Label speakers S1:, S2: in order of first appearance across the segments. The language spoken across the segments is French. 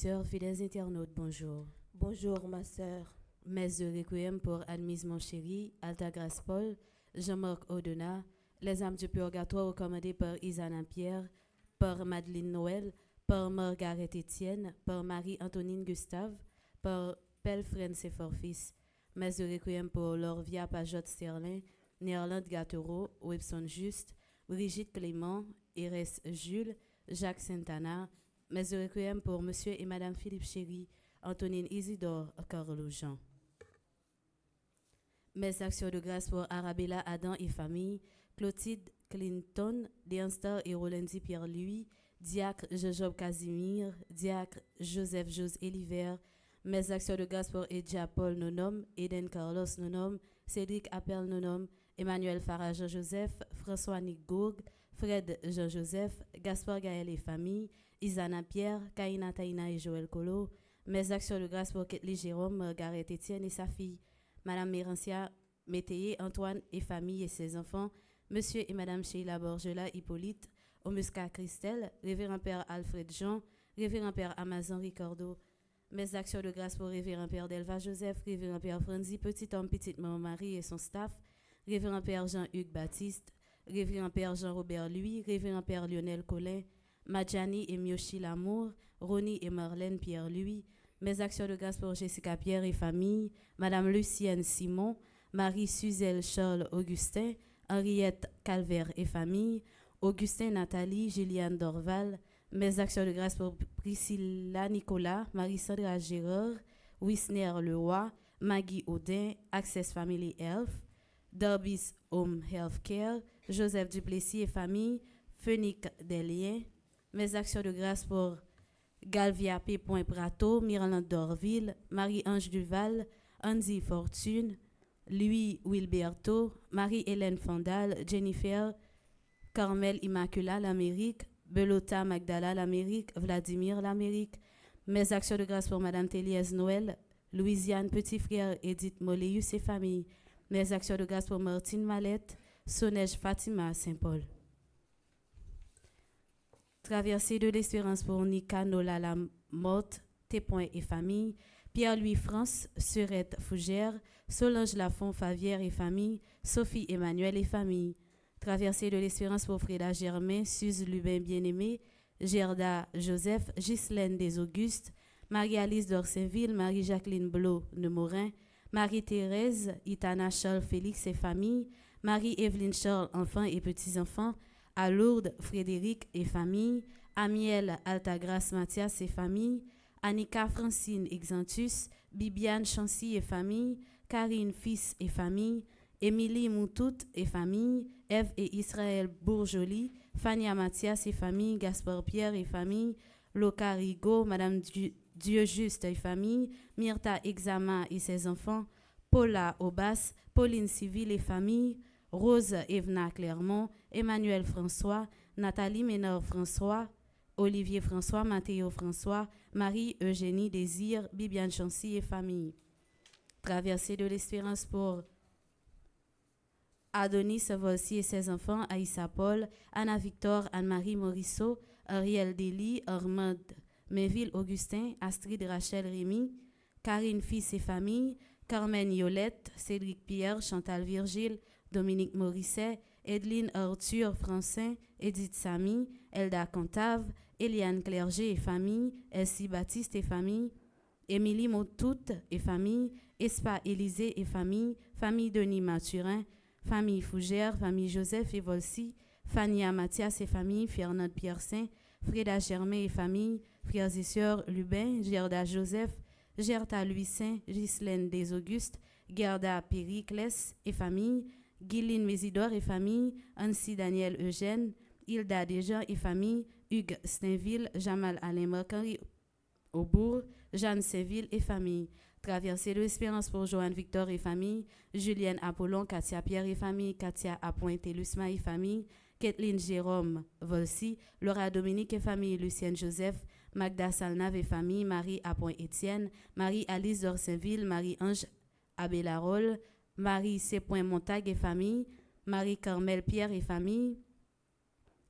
S1: auditeurs, fidèles internautes, bonjour.
S2: Bonjour ma sœur.
S1: Messe de Requiem pour Admise mon chéri, Alta Grace Paul, Jean-Marc Odona, les âmes du purgatoire recommandées par Isana Pierre, par Madeleine Noël, par Margaret Étienne, par Marie-Antonine Gustave, par Pelfren Seforfils. Messe de Requiem pour Lorvia Pajot Sterling, Néerlande Gatero, Webson Juste, Brigitte Clément, Erès Jules, Jacques Santana. Messe de Requiem pour Monsieur et Madame Philippe Chéry, Antonine Isidore, Carlo Jean. Mes actions de grâce pour Arabella Adam et famille, Clotilde Clinton, Deanstar et Rolandi Pierre-Louis, Diacre Jojob Casimir, Diacre Joseph Jose Eliver. Mes actions de grâce pour Edja Paul Nonom, Eden Carlos Nonom, Cédric Appel Nonom, Emmanuel Farah Jean-Joseph, François Nick Gourg, Fred Jean-Joseph, Gaspard Gaël et famille, Isana Pierre, Kaina Taina et Joël Colo. Mes actions de grâce pour Ketli Jérôme, Margaret Étienne et sa fille, Madame Mérancia Métayer, Antoine et famille et ses enfants, Monsieur et Madame Sheila Borgela Hippolyte, Omusca Christelle, Révérend Père Alfred Jean, Révérend Père Amazon Ricardo. Mes actions de grâce pour Révérend Père Delva Joseph, Révérend Père Franzi, Petit Homme, Petite Maman Marie et son staff, Révérend Père Jean-Hugues Baptiste, Révérend Père Jean-Robert Louis, Révérend Père Lionel Collin, Madjani et Miochi Lamour, Ronnie et Marlène Pierre-Louis. Mes actions de grâce pour Jessica Pierre et famille, Madame Lucienne Simon, Marie Suzelle Charles Augustin, Henriette Calvaire et famille, Augustin Nathalie, Juliane Dorval. Mes actions de grâce pour Priscilla Nicolas, Marie-Sandra Gérard, Wisner Leroy, Maggie Audin, Access Family Health, Darby's Home Healthcare, Joseph Duplessis et famille, Phoenix Delien. Mes actions de grâce pour Galvia P. Prato, Miranda Dorville, Marie-Ange Duval, Andy Fortune, Louis Wilberto, Marie-Hélène Fandal, Jennifer, Carmel Immacula, l'Amérique, Belota Magdala, l'Amérique, Vladimir, l'Amérique. Mes actions de grâce pour Madame Téliès Noël, Louisiane Petit Frère, Edith Moléus et famille. Mes actions de grâce pour Martine Mallette, Sonège Fatima Saint-Paul. Traversée de l'espérance pour Nika Nola la Morte, Tépoint et famille, Pierre-Louis France, Surette Fougère, Solange Lafont Favière et famille, Sophie Emmanuel et famille. Traversée de l'espérance pour Freda Germain, Suze Lubin Bien-Aimé, Gerda Joseph, Ghislaine des Augustes, Marie-Alice d'Orsainville, Marie-Jacqueline Blot Nemorin, Marie-Thérèse, Itana Charles Félix et famille, Marie-Evelyne Charles, enfants et petits-enfants, à Lourdes, Frédéric et famille, Amiel Altagrace Mathias et famille, Annika Francine Exantus, Bibiane Chancy et famille, Karine Fils et famille, Émilie Moutout et famille, Ève et Israël Bourjoli, Fania Mathias et famille, Gaspard Pierre et famille, Loca Rigaud, Madame Dieu Juste et famille, Myrta Exama et ses enfants, Paula Aubas, Pauline Civil et famille, Rose Evna Clermont, Emmanuel François, Nathalie Ménard François, Olivier François, Mathéo François, Marie-Eugénie Désir, Bibiane Chancy et famille. Traversée de l'espérance pour Adonis Volsi et ses enfants, Aïssa Paul, Anna Victor, Anne-Marie Morisseau, Ariel Dely, Armand Mainville Augustin, Astrid Rachel Rémy, Karine Fils et famille, Carmen Yolette, Cédric Pierre, Chantal Virgile, Dominique Morisset, Edline Arthur Francin, Edith Samy, Elda Contave, Eliane Clerget et famille, Elsie Baptiste et famille, Émilie Moutout et famille, Espa Élysée et famille, famille Denis Mathurin, famille Fougère, famille Joseph et Volsi, Fania Mathias et famille, Fernand Pierre-Saint, Freda Germain et famille, frères et sœurs Lubin, Gerda Joseph, Gerta Louis Saint, Ghislaine des Augustes, Gerda Périclès et famille, Guyline Mésidor et famille, Annecy Daniel Eugène, Hilda Desjans et famille, Hugues Stainville, Jamal Alain Marc-Henri Aubourg, Jeanne Séville et famille. Traversée de l'espérance pour Joanne Victor et famille, Julienne Apollon, Katia Pierre et famille, Katia Apointe et Lusma et famille, Kathleen Jérôme Volsi, Laura Dominique et famille, Lucienne Joseph, Magda Salnave et famille, Marie Apointe Étienne, Marie-Alice d'Orsainville, Marie-Ange Abélarol, Marie C. Montague et famille, Marie-Carmel Pierre et famille,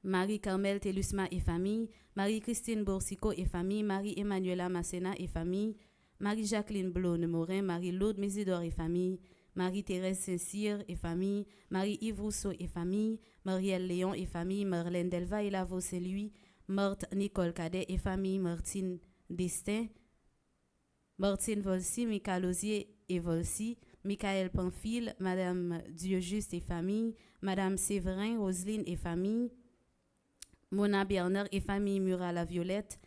S1: Marie-Carmel Telusma et famille, Marie-Christine Borsico et famille, Marie-Emmanuela Masséna et famille, Marie-Jacqueline Blonne-Morin, Marie-Laude Mésidor et famille, Marie-Thérèse Saint-Cyr et famille, Marie-Yves Rousseau et famille, Marielle Léon et famille, Marlène Delva et Lavaux Saint-Louis, Marthe Nicole Cadet et famille, Martine Destin, Martine Volsi, Michael Osier et Volsi, Michael Pamphile, Madame Dieu-Juste et famille, Madame Séverin, Roselyne et famille, Mona Bernard et famille, Murat La Violette,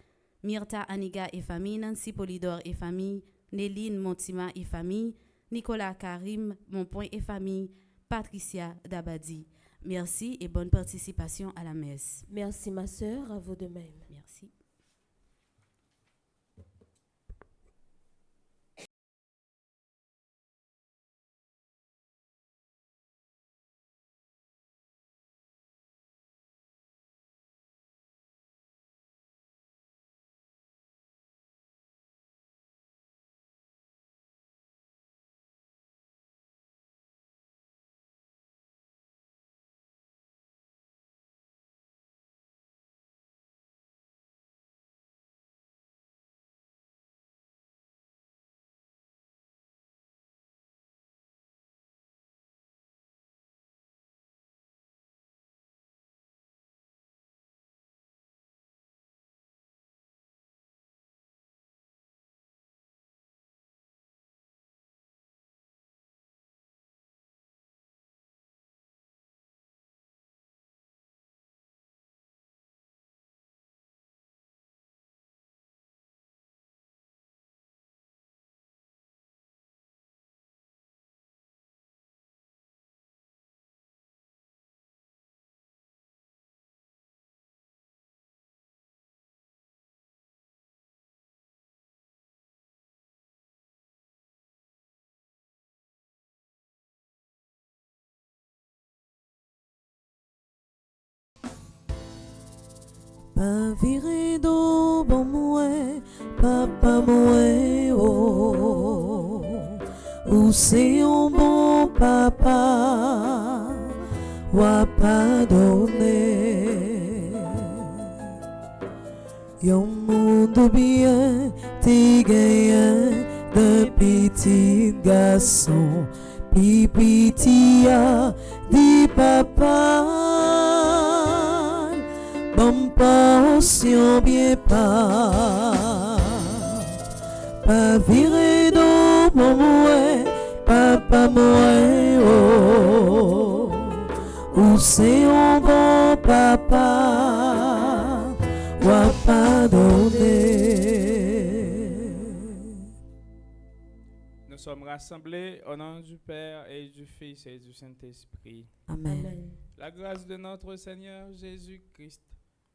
S1: Myrta Aniga et famille, Nancy Polidor et famille, Néline Montima et famille, Nicolas Karim Monpoint et famille, Patricia Dabadi. Merci et bonne participation à la messe.
S2: Merci ma sœur, à vous de même.
S1: Merci.
S3: Pa viré do bon moué, papa moué, oh, ou c'est un bon papa, ou a pardonné. Yon monde bien, t'es gagné d'un petit garçon, pipi tia, dit papa. Bon portion bien pas viré dans mon mouet, papa mouet, oh, ou c'est un bon papa, ou a pardonné.
S4: Nous sommes rassemblés au nom du Père et du Fils et du Saint-Esprit.
S3: Amen.
S4: La grâce de notre Seigneur Jésus-Christ,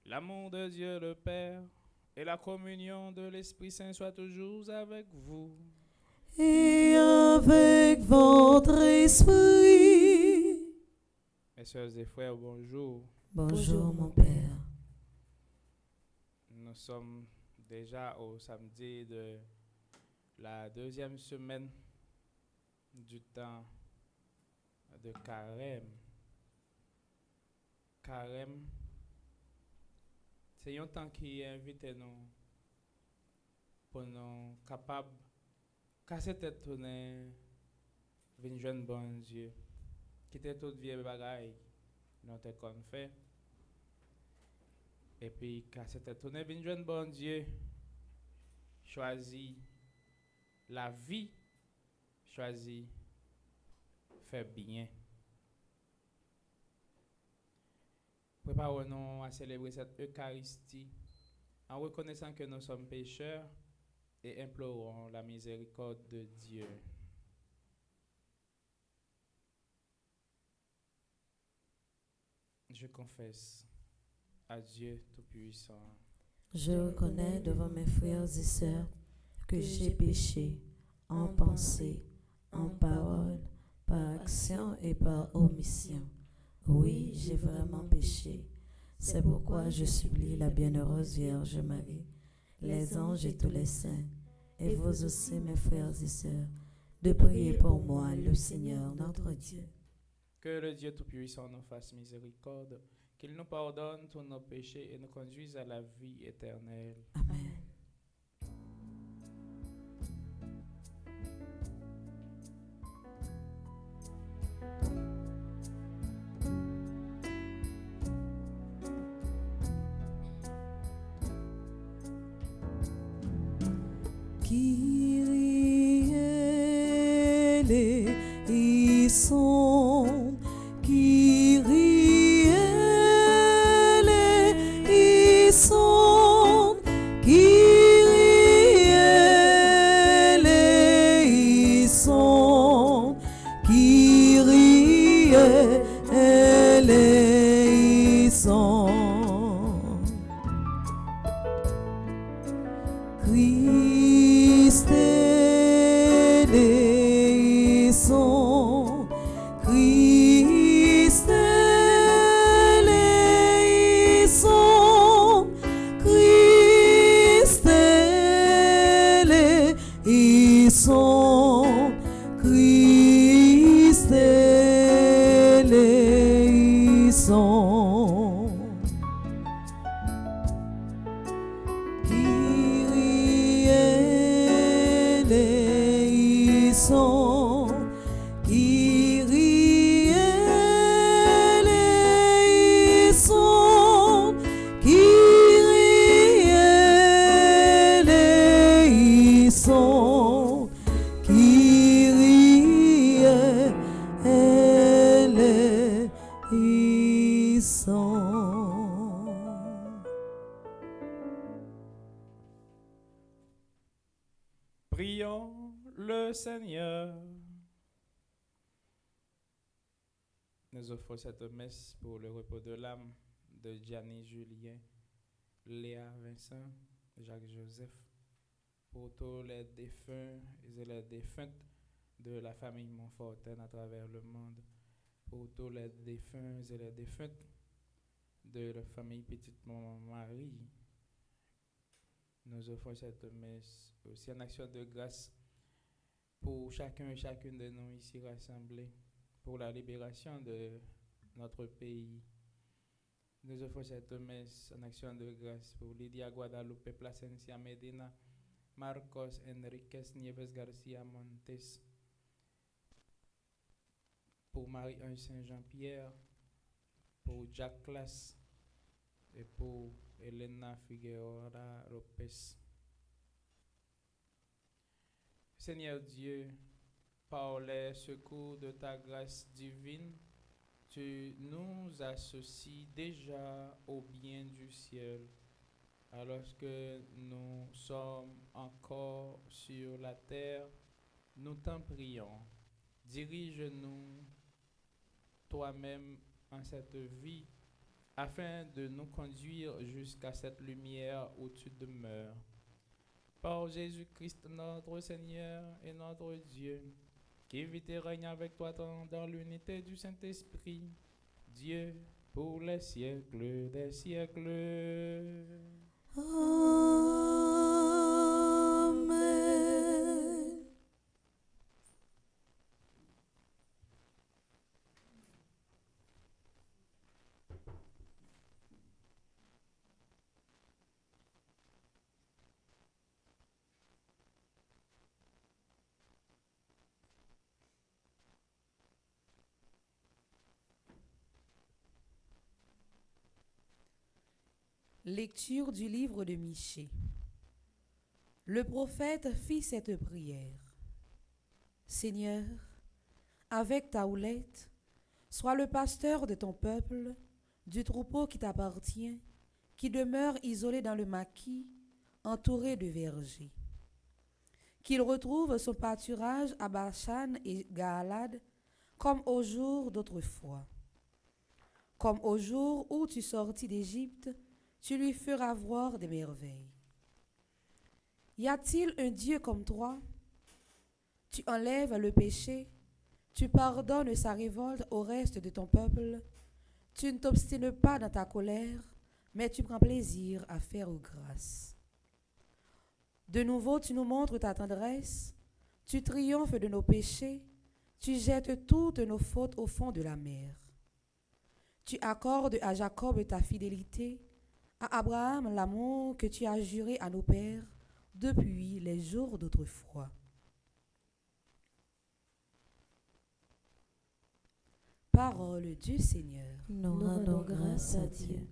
S4: l'amour de Dieu le Père et la communion de l'Esprit Saint soient toujours avec vous.
S3: Et avec votre esprit.
S4: Mes sœurs et frères, bonjour.
S3: Bonjour mon Père.
S4: Nous sommes déjà au samedi de la deuxième semaine du temps de Carême. Carême, c'est un temps qui invite nous pour nous capables de casser tête tourner venir jeune bon Dieu quitter toute vieille bagaille nous te qu'on fait et puis casser tête tourner venir jeune bon Dieu choisit la vie, choisit faire bien. Préparons-nous à célébrer cette Eucharistie en reconnaissant que nous sommes pécheurs et implorons la miséricorde de Dieu. Je confesse à Dieu Tout-Puissant.
S3: Je reconnais devant mes frères et sœurs que j'ai péché en pensée, en parole, par action et par omission. Oui, j'ai vraiment péché. C'est pourquoi je supplie la bienheureuse Vierge Marie, les anges et tous les saints, et vous aussi mes frères et sœurs, de prier pour moi, le Seigneur notre Dieu.
S4: Que le Dieu Tout-Puissant nous fasse miséricorde, qu'il nous pardonne tous nos péchés et nous conduise à la vie éternelle.
S3: Amen. Kyrie eleison, Kyrie eleison, Kyrie eleison, Kyrie eleison. Christ eleison, Christ eleison, Christ eleison, Christ eleison. Kyrie eleison, Kyrie eleison, Kyrie eleison, Kyrie eleison.
S4: Prions le Seigneur. Nous offrons cette messe pour le repos de l'âme de Gianni Julien, Léa Vincent, Jacques Joseph, pour tous les défunts et les défuntes de la famille Montfortin à travers le monde, pour tous les défunts et les défuntes de la famille Petite Maman Marie. Nous offrons cette messe aussi en action de grâce pour chacun et chacune de nous ici rassemblés, pour la libération de notre pays. Nous offrons cette messe en action de grâce pour Lydia Guadalupe Plasencia Medina, Marcos Enriquez Nieves Garcia Montes, pour Marie-Ange Saint-Jean-Pierre, pour Jack Class et pour Elena Figueroa Lopez. Seigneur Dieu, par les secours de ta grâce divine, tu nous associes déjà au bien du ciel. Alors que nous sommes encore sur la terre, nous t'en prions. Dirige-nous toi-même en cette vie, afin de nous conduire jusqu'à cette lumière où tu demeures. Par Jésus-Christ notre Seigneur et notre Dieu, qui vit et règne avec toi dans l'unité du Saint-Esprit, Dieu, pour les siècles des siècles.
S3: Amen.
S2: Lecture du livre de Michée. Le prophète fit cette prière. Seigneur, avec ta houlette, sois le pasteur de ton peuple, du troupeau qui t'appartient, qui demeure isolé dans le maquis, entouré de vergers. Qu'il retrouve son pâturage à Bashan et Gaalad, comme au jour d'autrefois. Comme au jour où tu sortis d'Égypte, tu lui feras voir des merveilles. Y a-t-il un Dieu comme toi? Tu enlèves le péché, tu pardonnes sa révolte au reste de ton peuple, tu ne t'obstines pas dans ta colère, mais tu prends plaisir à faire grâce. De nouveau, tu nous montres ta tendresse, tu triomphes de nos péchés, tu jettes toutes nos fautes au fond de la mer. Tu accordes à Jacob ta fidélité, à Abraham l'amour que tu as juré à nos pères depuis les jours d'autrefois. Parole du Seigneur.
S3: Nous rendons grâce à Dieu.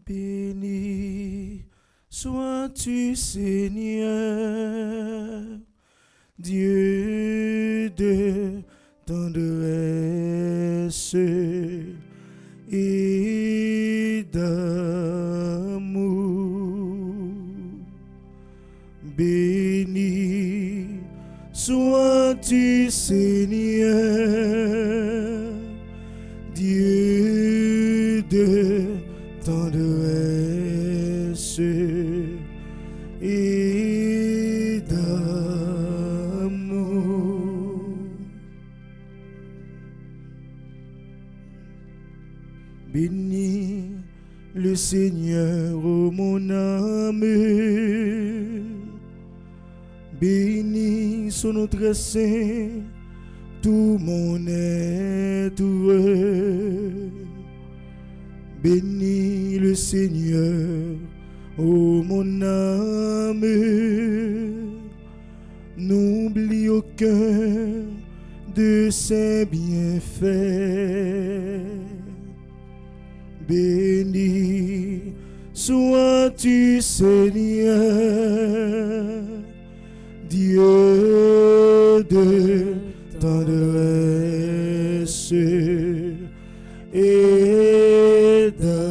S5: Béni sois-tu, Seigneur, Dieu de tendresse et d'amour. Béni sois-tu, Seigneur, Dieu de tendresse et d'amour. Bénis le Seigneur, ô mon âme, bénis son notre saint, tout mon être. Bénis le Seigneur, ô mon âme, n'oublie aucun de ses bienfaits. Béni sois-tu, Seigneur, Dieu de tendresse et d'amour,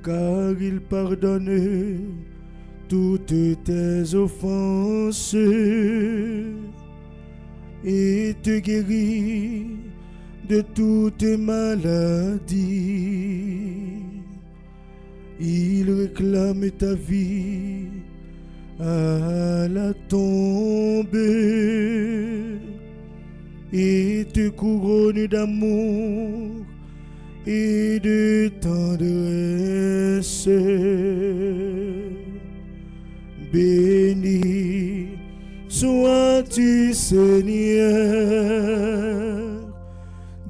S5: car il pardonne toutes tes offenses et te guérit de toute maladie. Il réclame ta vie à la tombe et te couronne d'amour et de tendresse. Béni sois-tu, Seigneur,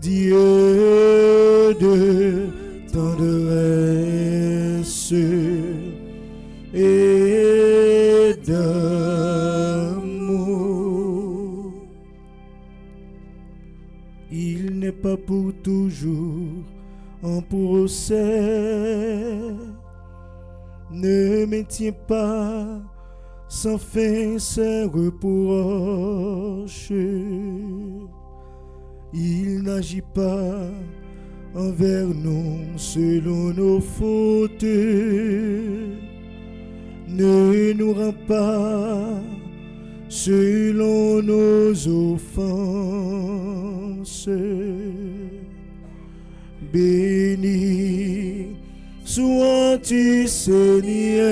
S5: Dieu de tendresse et d'amour. Il n'est pas pour toujours en procès, ne maintient pas sans fin ses reproches. Il n'agit pas envers nous selon nos fautes, ne nous rend pas selon nos offenses. Béni sois-tu, Seigneur,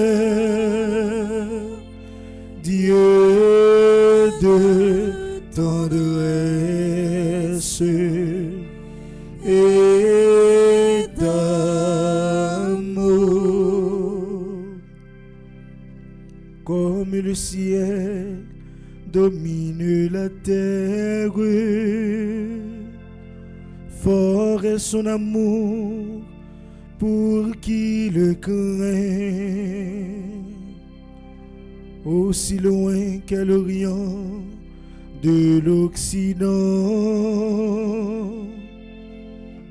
S5: Dieu de tendresse et d'amour. Comme le ciel domine la terre, fort est son amour pour qui le craint. Aussi loin qu'à l'Orient de l'Occident,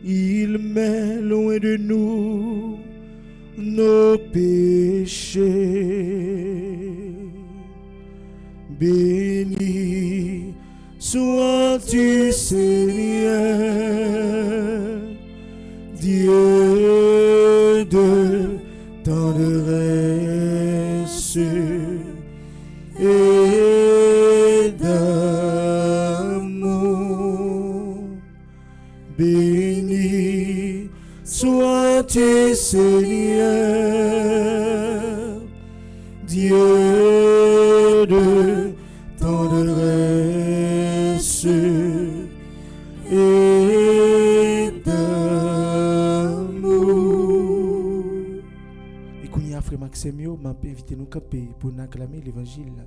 S5: il met loin de nous nos péchés. Béni sois-tu, Seigneur, Dieu de tendresse et d'amour. Béni sois-tu, Seigneur, Dieu de tendresse Maxime m'a invité nous camper pour nous acclamer l'évangile.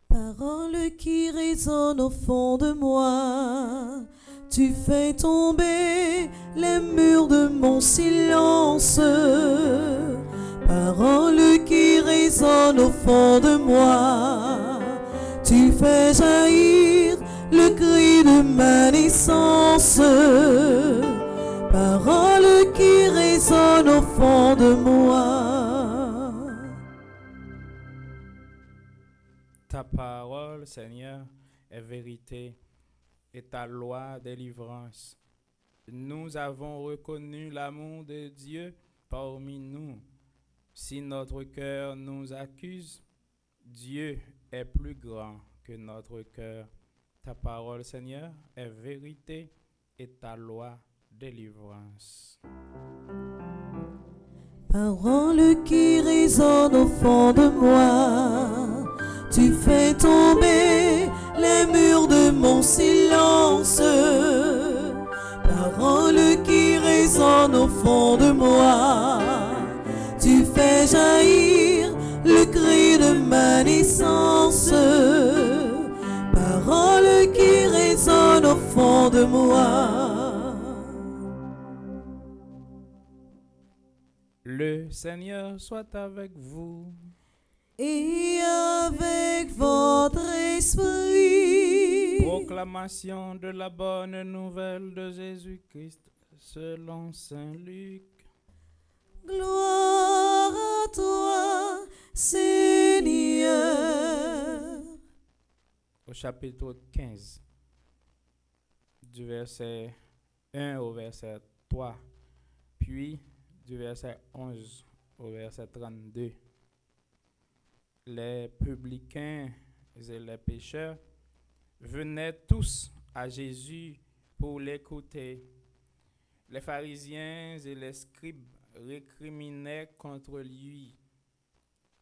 S3: Parole qui résonne au fond de moi, tu fais tomber les murs de mon silence. Parole qui résonne au fond de moi, tu fais jaillir le cri de ma naissance. Parole qui résonne au fond de moi.
S4: Ta parole, Seigneur, est vérité et ta loi délivrance. Nous avons reconnu l'amour de Dieu parmi nous. Si notre cœur nous accuse, Dieu est plus grand que notre cœur. Ta parole, Seigneur, est vérité et ta loi délivrance.
S3: Parole qui résonne au fond de moi, tu fais tomber les murs de mon silence. Parole qui résonne au fond de moi, tu fais jaillir le cri de ma naissance. Parole qui résonne au fond de moi.
S4: Le Seigneur soit avec vous.
S3: Et avec votre esprit.
S4: Proclamation de la bonne nouvelle de Jésus-Christ selon Saint Luc.
S3: Gloire à toi, Seigneur.
S4: Au chapitre 15, du verset 1 au verset 3, puis du verset 11 au verset 32. Les publicains et les pécheurs venaient tous à Jésus pour l'écouter. Les pharisiens et les scribes récriminaient contre lui.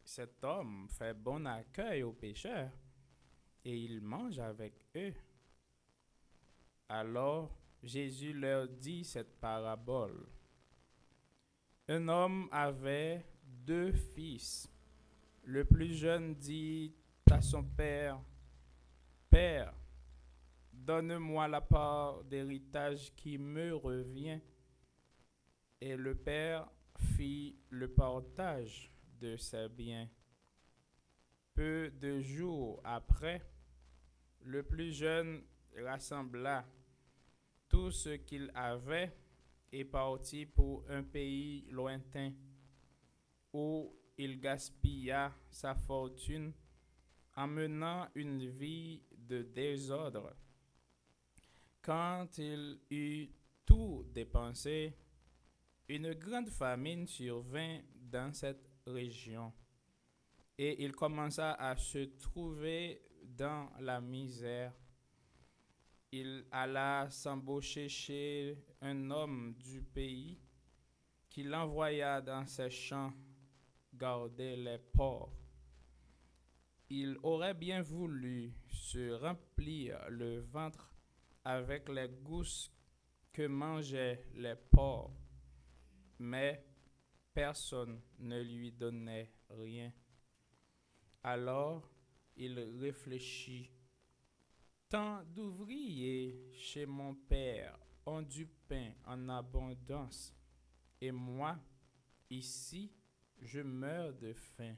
S4: Cet homme fait bon accueil aux pécheurs et il mange avec eux. Alors Jésus leur dit cette parabole. Un homme avait 2 fils. Le plus jeune dit à son père, « Père, donne-moi la part d'héritage qui me revient. » Et le père fit le partage de ses biens. Peu de jours après, le plus jeune rassembla tout ce qu'il avait et partit pour un pays lointain où il gaspilla sa fortune en menant une vie de désordre. Quand il eut tout dépensé, une grande famine survint dans cette région et il commença à se trouver dans la misère. Il alla s'embaucher chez un homme du pays qui l'envoya dans ses champs garder les porcs. Il aurait bien voulu se remplir le ventre avec les gousses que mangeaient les porcs, mais personne ne lui donnait rien. Alors il réfléchit. Tant d'ouvriers chez mon père ont du pain en abondance, et moi, ici, je meurs de faim.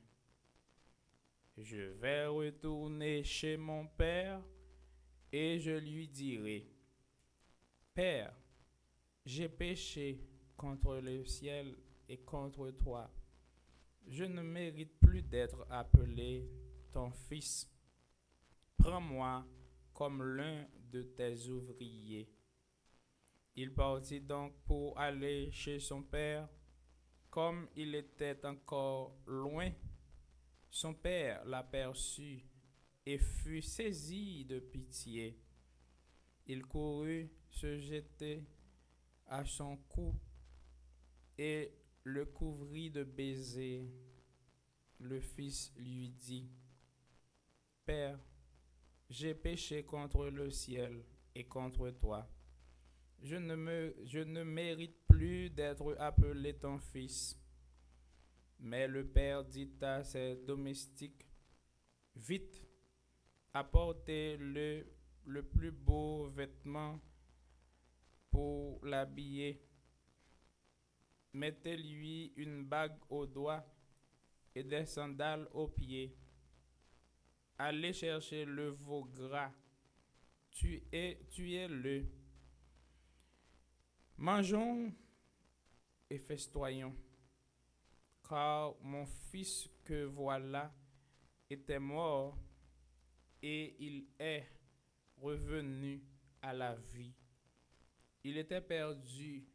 S4: Je vais retourner chez mon père et je lui dirai, Père, j'ai péché contre le ciel et contre toi. Je ne mérite plus d'être appelé ton fils. Prends-moi comme l'un de tes ouvriers. Il partit donc pour aller chez son père. Comme il était encore loin, son père l'aperçut et fut saisi de pitié. Il courut se jeter à son cou et le couvrit de baisers. Le fils lui dit, « Père, j'ai péché contre le ciel et contre toi. Je ne mérite plus plus d'être appelé ton fils. Mais le père dit à ses domestiques, vite, apportez-le le plus beau vêtement pour l'habiller. Mettez-lui une bague au doigt et des sandales aux pieds. Allez chercher le veau gras, tuez-le. Mangeons et festoyons, car mon fils que voilà était mort et il est revenu à la vie. Il était perdu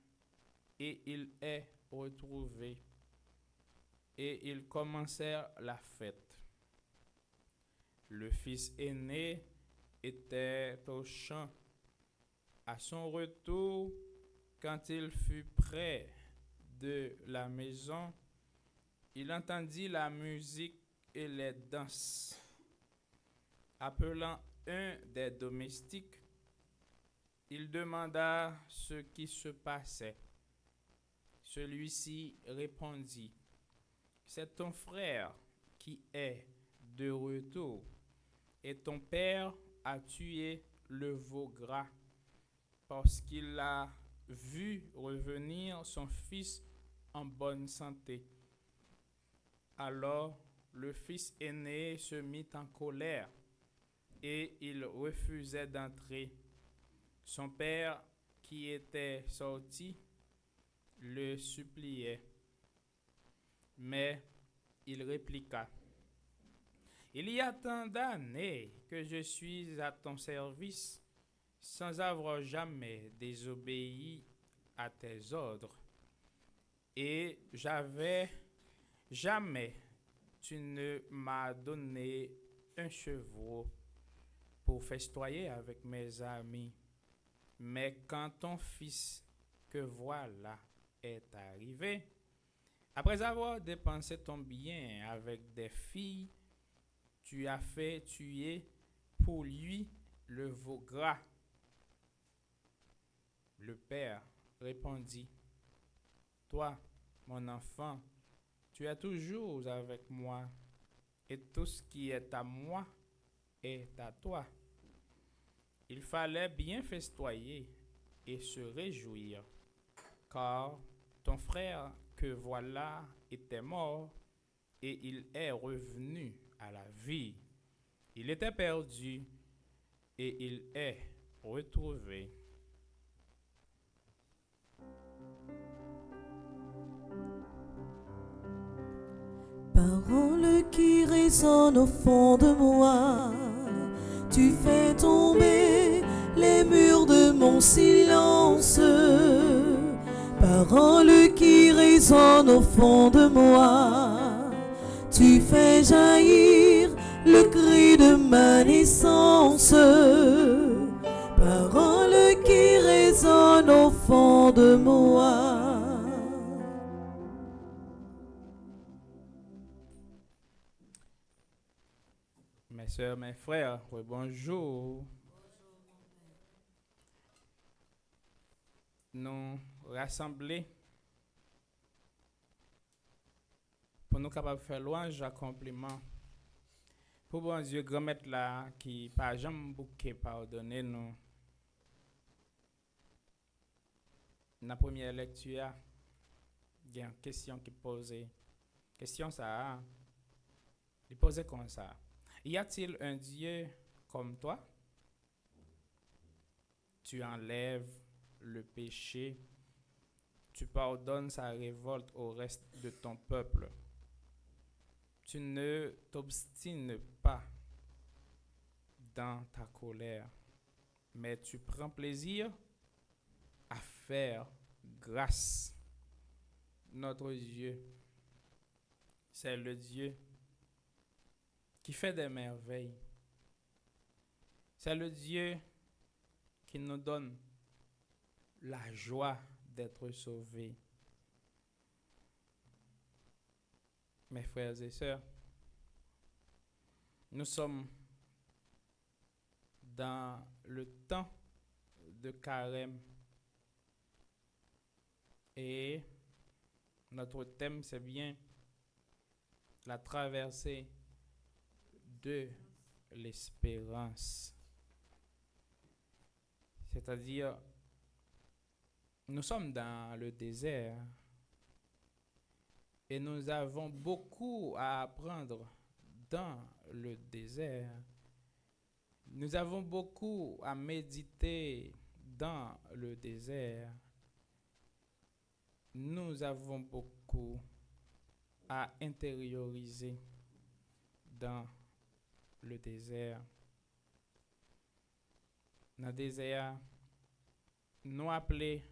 S4: et il est retrouvé. Et ils commencèrent la fête. Le fils aîné était au champ. À son retour, quand il fut près de la maison, il entendit la musique et les danses. Appelant un des domestiques, il demanda ce qui se passait. Celui-ci répondit, c'est ton frère qui est de retour, et ton père a tué le veau gras, parce qu'il a vu revenir son fils en bonne santé. Alors le fils aîné se mit en colère, et il refusait d'entrer. Son père, qui était sorti, le suppliait. Mais il répliqua, il y a tant d'années que je suis à ton service, sans avoir jamais désobéi à tes ordres. Et jamais tu ne m'as donné un chevreau pour festoyer avec mes amis. Mais quand ton fils que voilà est arrivé, après avoir dépensé ton bien avec des filles, tu as fait tuer pour lui le veau gras. Le père répondit, toi, mon enfant, tu es toujours avec moi, et tout ce qui est à moi est à toi. Il fallait bien festoyer et se réjouir, car ton frère que voilà était mort et il est revenu à la vie. Il était perdu et il est retrouvé.
S3: Parole qui résonne au fond de moi, tu fais tomber les murs de mon silence. Parole qui résonne au fond de moi, tu fais jaillir le cri de ma naissance. Parole qui résonne au fond de moi.
S4: Mes soeurs, mes frères, oui, bonjour. Nous rassembler pour nous capables de faire louange, accomplissement. Pour bon Dieu, grand maître là, qui par jamais bouquet pardonner nous. Dans la première lecture, il y a une question qui posait. Question ça, il posait comme ça. Y a-t-il un Dieu comme toi? Tu enlèves le péché, tu pardonnes sa révolte au reste de ton peuple. Tu ne t'obstines pas dans ta colère, mais tu prends plaisir à faire grâce. Notre Dieu, c'est le Dieu qui fait des merveilles. C'est le Dieu qui nous donne la joie d'être sauvés. Mes frères et sœurs, nous sommes dans le temps de carême. Et notre thème, c'est bien la traversée de l'espérance. C'est-à-dire, nous sommes dans le désert et nous avons beaucoup à apprendre dans le désert. Nous avons beaucoup à méditer dans le désert. Nous avons beaucoup à intérioriser dans le désert. Dans le désert, nous appelons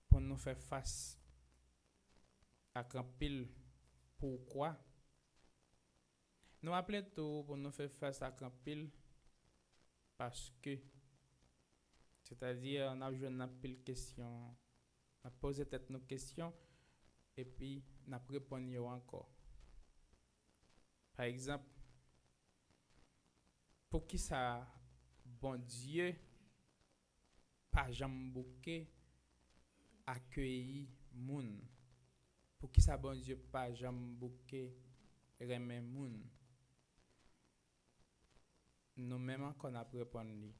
S4: pour nous faire face à un pile pourquoi. Nous appelons tout pour nous faire face à un pile parce que. C'est-à-dire, on a joué une pile question, on a posé peut-être nos questions et puis on a répondu encore. Par exemple, pour qui ça, bon Dieu, pas jamais bouquet, accueilli moun? Pour qui ça, bon Dieu, pas jamais bouquet, remet moun? Nous-mêmes encore n'a pas répondu.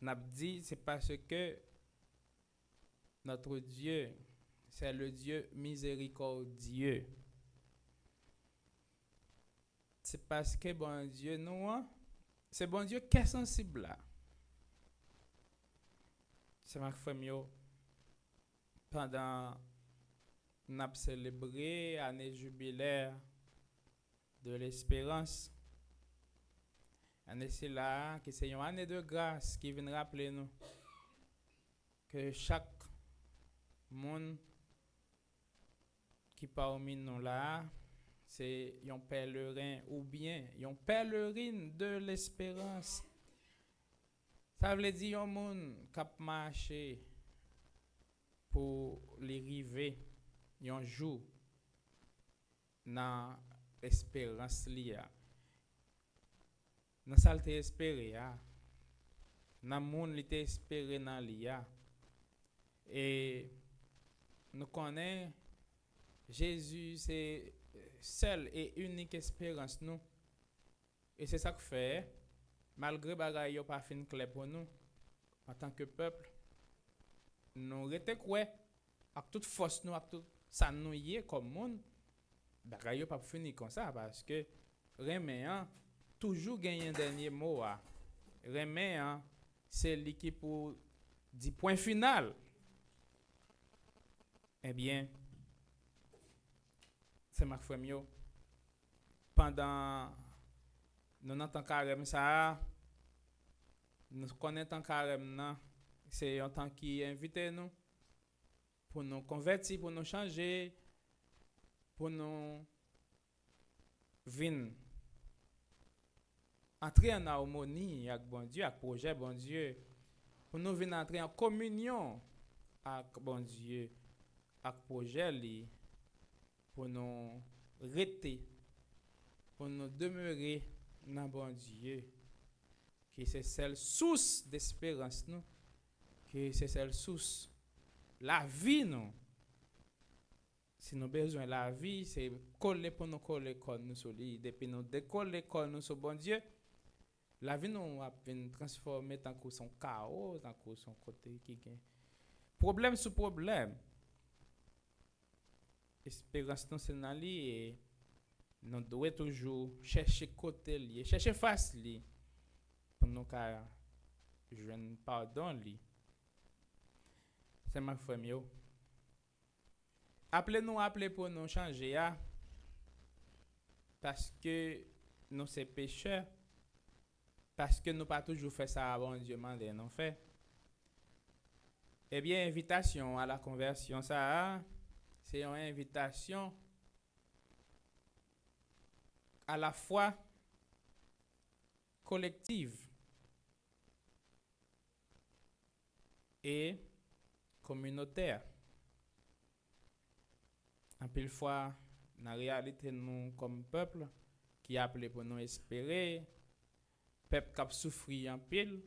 S4: On a dit c'est parce que notre Dieu, c'est le Dieu miséricordieux. C'est parce que bon Dieu, nous, c'est bon Dieu qui est sensible là. C'est ma famille. Pendant nous avons célébré l'année jubilaire de l'espérance. Année c'est là, que c'est une année de grâce qui vient rappeler nous que chaque monde qui parmi nous là, c'est un pèlerin ou bien une pèlerine de l'espérance. Ça veut dire un monde qui a marché pour les river un jour dans l'espérance liée. Dans ça te espéré dans monde li te espéré dans lia et nous connaissons Jésus c'est seule et unique espérance nous et c'est ça que fait malgré bagay yo pas fin clair pour nous en tant que peuple nous rete quoi avec toute force nous avec tout ça nous y est comme monde bagay yo pas fini comme ça parce que remen toujours gagner un dernier mot. Remet, c'est l'équipe pour 10 points final. Eh bien, c'est ma famille. Pendant nous entendons carême ça, nous connaissons carême, c'est un temps qui invite nous pour nous convertir, pour nous changer, pour nous venir. Entrer en harmonie avec bon Dieu, avec projet bon Dieu, pour nous venir entrer en communion avec bon Dieu, avec projet li, pour nous rester, pour nous demeurer dans bon Dieu, qui c'est celle source d'espérance nous, qui c'est celle source la vie nous. Si nous avons besoin de la vie, c'est coller pour nous coller comme nous solides, depuis nous décoller comme nous sur bon Dieu. La vie nous a été transformée dans son chaos, dans son côté qui gagne. Problème sur problème. Espérance nous c'est dans lui et nous devons toujours chercher côté lié, chercher face li pour nous car joindre pardon li. C'est ma famille. Appelez pour nous changer parce que nous sommes pécheurs. Parce que nous pas toujours fait ça avant Dieu mandé non fait. Eh bien, invitation à la conversion, ça, c'est une invitation à la fois collective et communautaire. En pile fois, dans la réalité, nous, comme peuple, qui appelé pour nous espérer, peuple qui a souffert en pile,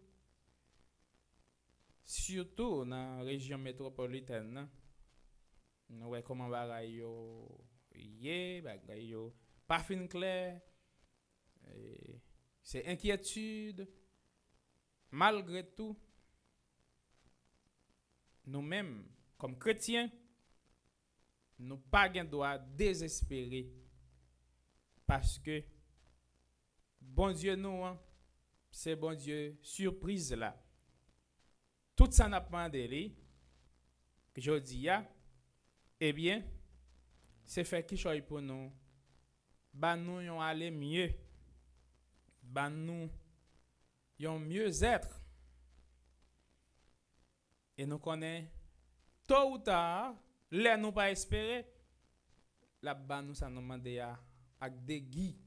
S4: surtout dans la région métropolitaine, nan, nous voyons comment bagay yo yé, bagay yo pas fin clair, c'est inquiétude. Malgré tout, nous-mêmes, comme chrétiens, nous pas gen droit désespérer parce que bon Dieu nous, hein, c'est bon Dieu surprise là. Tout ça n'a pas demandé, que je dis, eh bien, c'est fait qui choisit pour nous. Bah nous yon aller mieux. Bah nous yon mieux être. Et nous connaissons, tôt ou tard, les nous pas espérer, là-bas nous ça nous demande à déguis.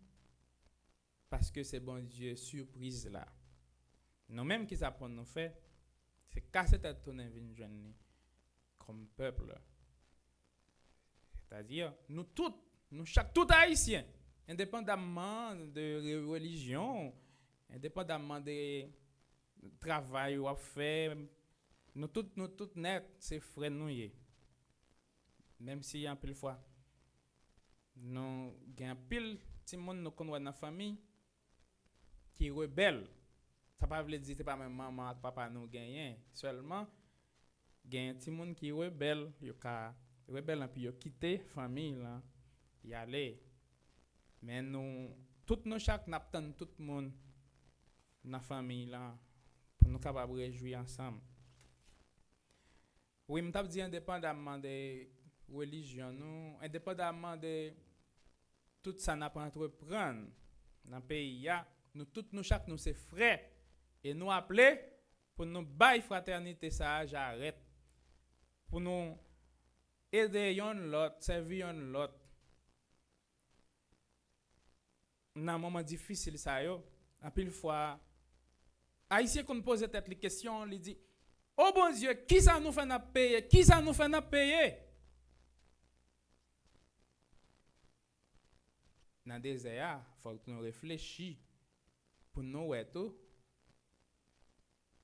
S4: Parce que c'est bon Dieu surprise là. Nous-mêmes qui ça pour nous faire, c'est casser tête tourner vinn jeune comme peuple. C'est-à-dire nous tous, nous chaque tout haïtien, indépendamment de religion, indépendamment de travail ou à faire, nous tous net, c'est frères nous y. Même si en pile fois nous gain pile petit monde nous connaît dans la famille qui rebelle. Ça pas veut dire c'est pas même maman papa nous gagnent, seulement gain petit monde qui rebelle, yo ka rebelle puis yo quitter famille là, y aller. Mais nous tout nous chaque n'attend tout le monde dans la famille là pour nous capable réjouir ensemble. Oui, m't'a dit indépendamment des religions, nous, indépendamment de tout ça n'a pas entreprendre dans le pays, nous tous nous chaque nous c'est frères et nous appeler pour nous bailler fraternité ça j'arrête pour nous aider yon l'autre, servir yon l'autre. Dans un moment difficile ça yo, en pile fois haïtien qu'on pose tête les questions, il dit oh bon Dieu, qui ça nous fait n'a payer? Qui ça nous fait n'a payer? Dans des désert, faut que nous réfléchissions pour nous ouais tout.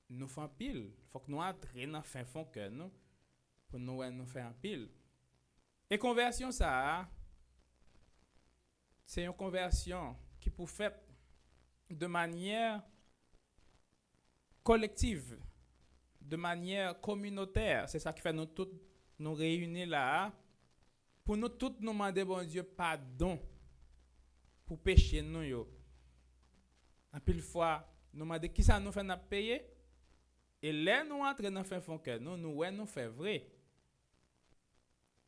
S4: Nous faisons pile, faut que nous entrions dans fin fond que nous pour nous ouais nous faire pile. Et conversion ça c'est une conversion qui peut faire de manière collective, de manière communautaire. C'est ça qui fait nous tous nous réunir là pour nous tous nous demander bon Dieu pardon pour pécher nous yo. En pile fois nous demander qui ça nous fait n'a payer et là nous entrer dans fin fond que nous ouais nous fait vrai.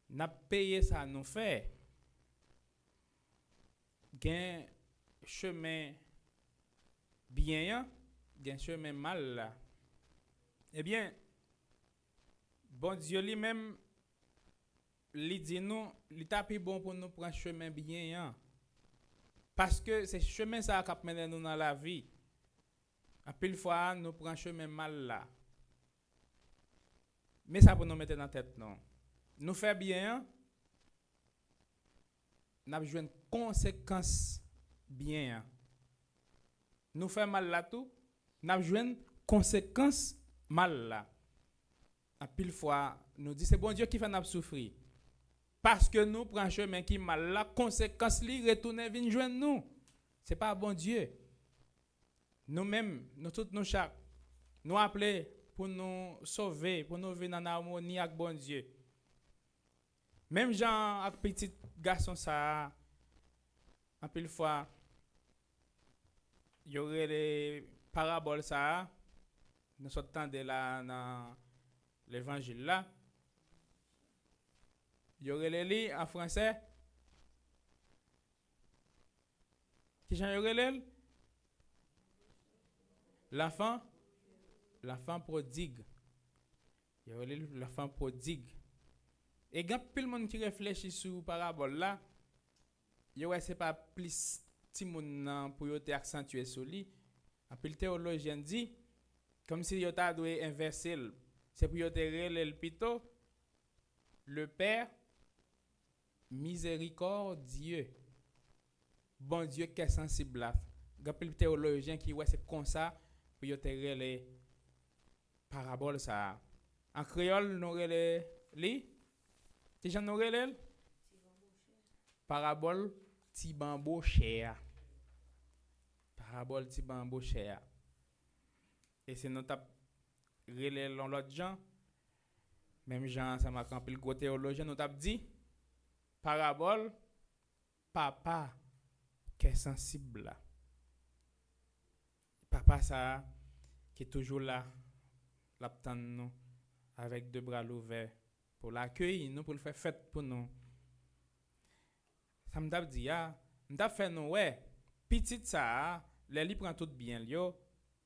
S4: N'a payé ça nous fait gain chemin bien, gain chemin mal là. Eh bien, bon Dieu lui-même, lui dit nous, il t'a plus bon pour nous prendre chemin bien. Parce que c'est chemin ça qui mène nous dans la vie. À pile fois, nous prenons chemin mal là. Mais ça pour nous mettre dans la tête, non. Nous faire bien, nous avons une conséquence bien. Nous faire mal là tout, nous avons une conséquence mal là. À pile fois, nous dit c'est bon Dieu qui fait nous souffrir. Parce que nous prenons un chemin qui mal là, conséquence li retourner vinn joindre nous. C'est pas bon Dieu. Nous-mêmes, nous tous nous chaque nous appeler pour nous sauver, pour nous venir en harmonie avec bon Dieu. Même Jean avec petit garçon ça en pile fois il y aurait les paraboles ça nous s'entendait là dans l'évangile là il y aurait les lits en français qui j'en aurait les l'enfant prodigue il y aurait l'enfant prodigue. Et quand tout le monde qui réfléchit sur parabole là, yo c'est pas plus ti moun pour yo te accentuer sur lui. En pile théologien dit comme si yo t'a dû inverser, c'est pour yo te relève plutôt le Père miséricordieux. Bon Dieu qui est sensible là. Quand pile théologien qui ouais c'est comme ça pour yo te relève parabole ça. En créole, nous relè li. Ti jan nous relè? Parabole ti bambo cher. Parabole ti bambo cher. Et c'est nous t'a relè l'autre gens. Même Jean, ça m'a campé le gros théologien, nous t'a dit parabole papa qui est sensible là. Papa ça qui est toujours là, l'attend nous avec deux bras ouverts pour l'accueillir, nous pour le faire fête pour nous. Ça m'a dit m't'a fait nous ouais, petit ça, les li prend tout bien yo,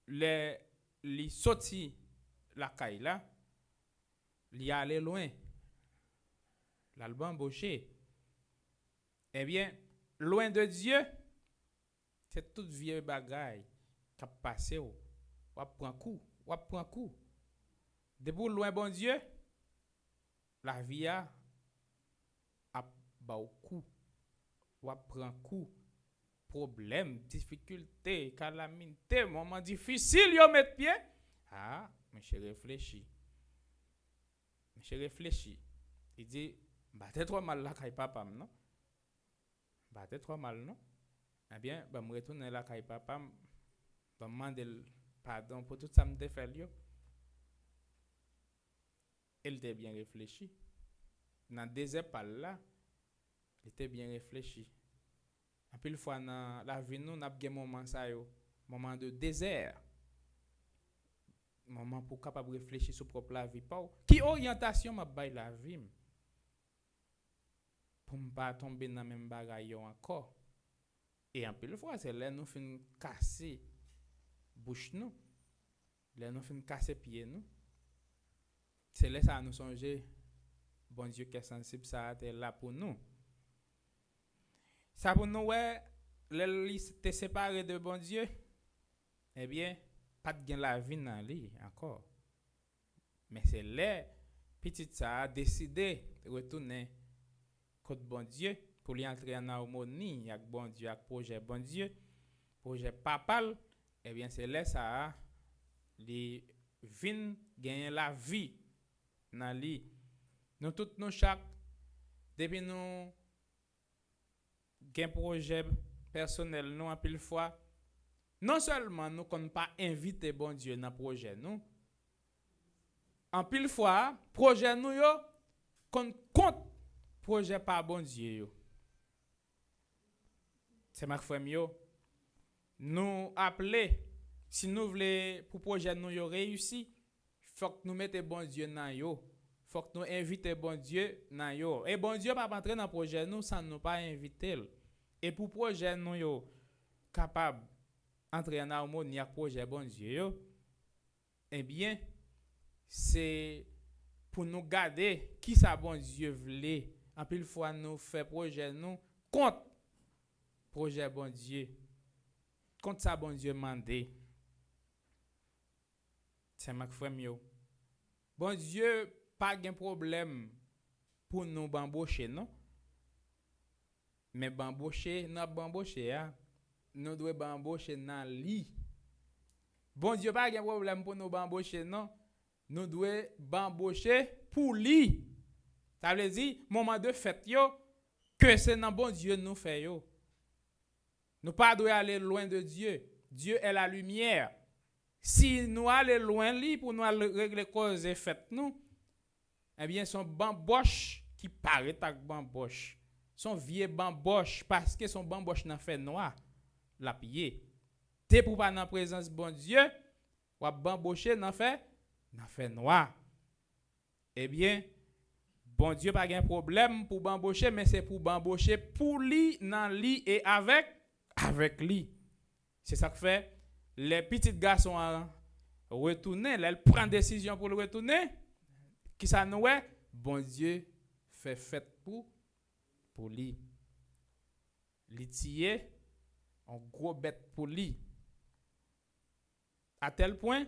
S4: les li sorti la caille là. Li allé loin. L'album embauché. Eh bien, loin de Dieu, c'est toute vieille bagaille qui a passé ou prend coup. Depuis loin bon Dieu, la vie a ba coup. Ou prend coup. Problème, difficulté, calamité, moment difficile yo mettre pied. Ah, monsieur réfléchis. Monsieur réfléchit. Il dit, t'es trop mal là, kay papa, non? T'es trop mal, non? Eh bien, me retourner là, kay papa, demander pardon pour tout ça me fait yo. Il était bien réfléchi. Dans des épaules là, il était bien réfléchi. Un peu fois dans la vie, nous avons des moments ça yo, moment de désert. Moment pour capable réfléchir sur propre la vie pas qui orientation m'a bail la vie pour ne pas tomber dans même bagaille encore et en pile fois c'est là nous fin casser bouche nous là nous fin casser pied nous c'est là ça nous songer bon Dieu qui est sensible ça est là pour nous ça pour nous ouais les te séparé de bon Dieu eh bien pas de gain la vie dans lui encore. Mais c'est là, petit ça a décidé de retourner contre bon Dieu pour lui entrer en harmonie avec bon Dieu, avec bon Dieu, projet papal. Eh bien, c'est là ça a les vins gagner la vie dans lui. Nous tous nous chaque depuis nous gain projet personnel nous en pile fois. Non seulement nous ne pas inviter bon Dieu dans le projet nous, en pile fois, projet nous yo compte projet pas bon Dieu yo. C'est ma frère yo. Nous appeler si nous voulons pour projet nous yo réussi, faut que nous mettions bon Dieu dans yo. Faut que nous inviter bon Dieu dans yo. Et bon Dieu pas entrer dans projet nous sans nous pas inviter. Et pour projet nous yo capable entrer en harmonie avec projet bon Dieu, eh bien, c'est pour nous garder qui ça bon Dieu voulait. En pile fois nous fait projet nous contre projet bon Dieu. Contre ça bon Dieu mandé. C'est ma frère mieux. Bon Dieu pas de problème pour nous bambocher non. Mais bambocher, nous devons bambocher dans lit. Bon Dieu pas de problème pour nous bambocher non. Nous devons bambocher pour lui. Ça veut dire moment de fête yo que c'est dans bon Dieu nous fait yo. Nous pas devons aller loin de Dieu. Dieu est la lumière. Si nous allons loin lui pour nous régler cause et fête nous, eh bien son bamboche qui paraît avec bamboche. Son vieux bamboche parce que son bamboche n'a fait noir. La piller. T'es pour pas dans présence bon Dieu, ou bambocher n'a fait noir. Eh bien, bon Dieu pas de problème pour bambocher, mais c'est pour bambocher pour lui, dans lui et avec lui. C'est ça que fait les petits garçons à retourner, elles prennent décision pour le retourner. Qui ça nous est? Bon Dieu fait fête pour lui. L'itier un gros bête pour lui. À tel point,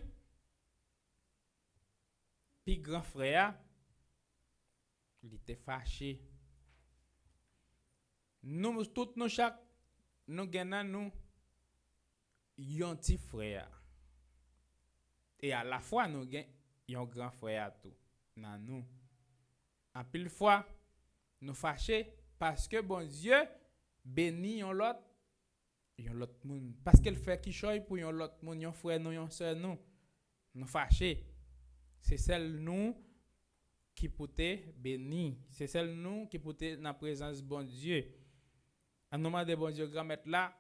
S4: puis grand frère, il était fâché. Nous, tous nos chaque, nous gagnons nous, un petit frère. Et à la fois, nous gagnons yon grand frère à tout dans nous. En pile fois, nous fâchés parce que bon Dieu bénit yon l'autre monde. Parce qu'elle fait qui choy pour yon l'autre monde, yon frère nous, yon sœur nous. Nous fâchés. C'est celle nous qui peut béni. C'est celle nous qui peut dans la présence de bon Dieu. En nom de bon Dieu grand maître là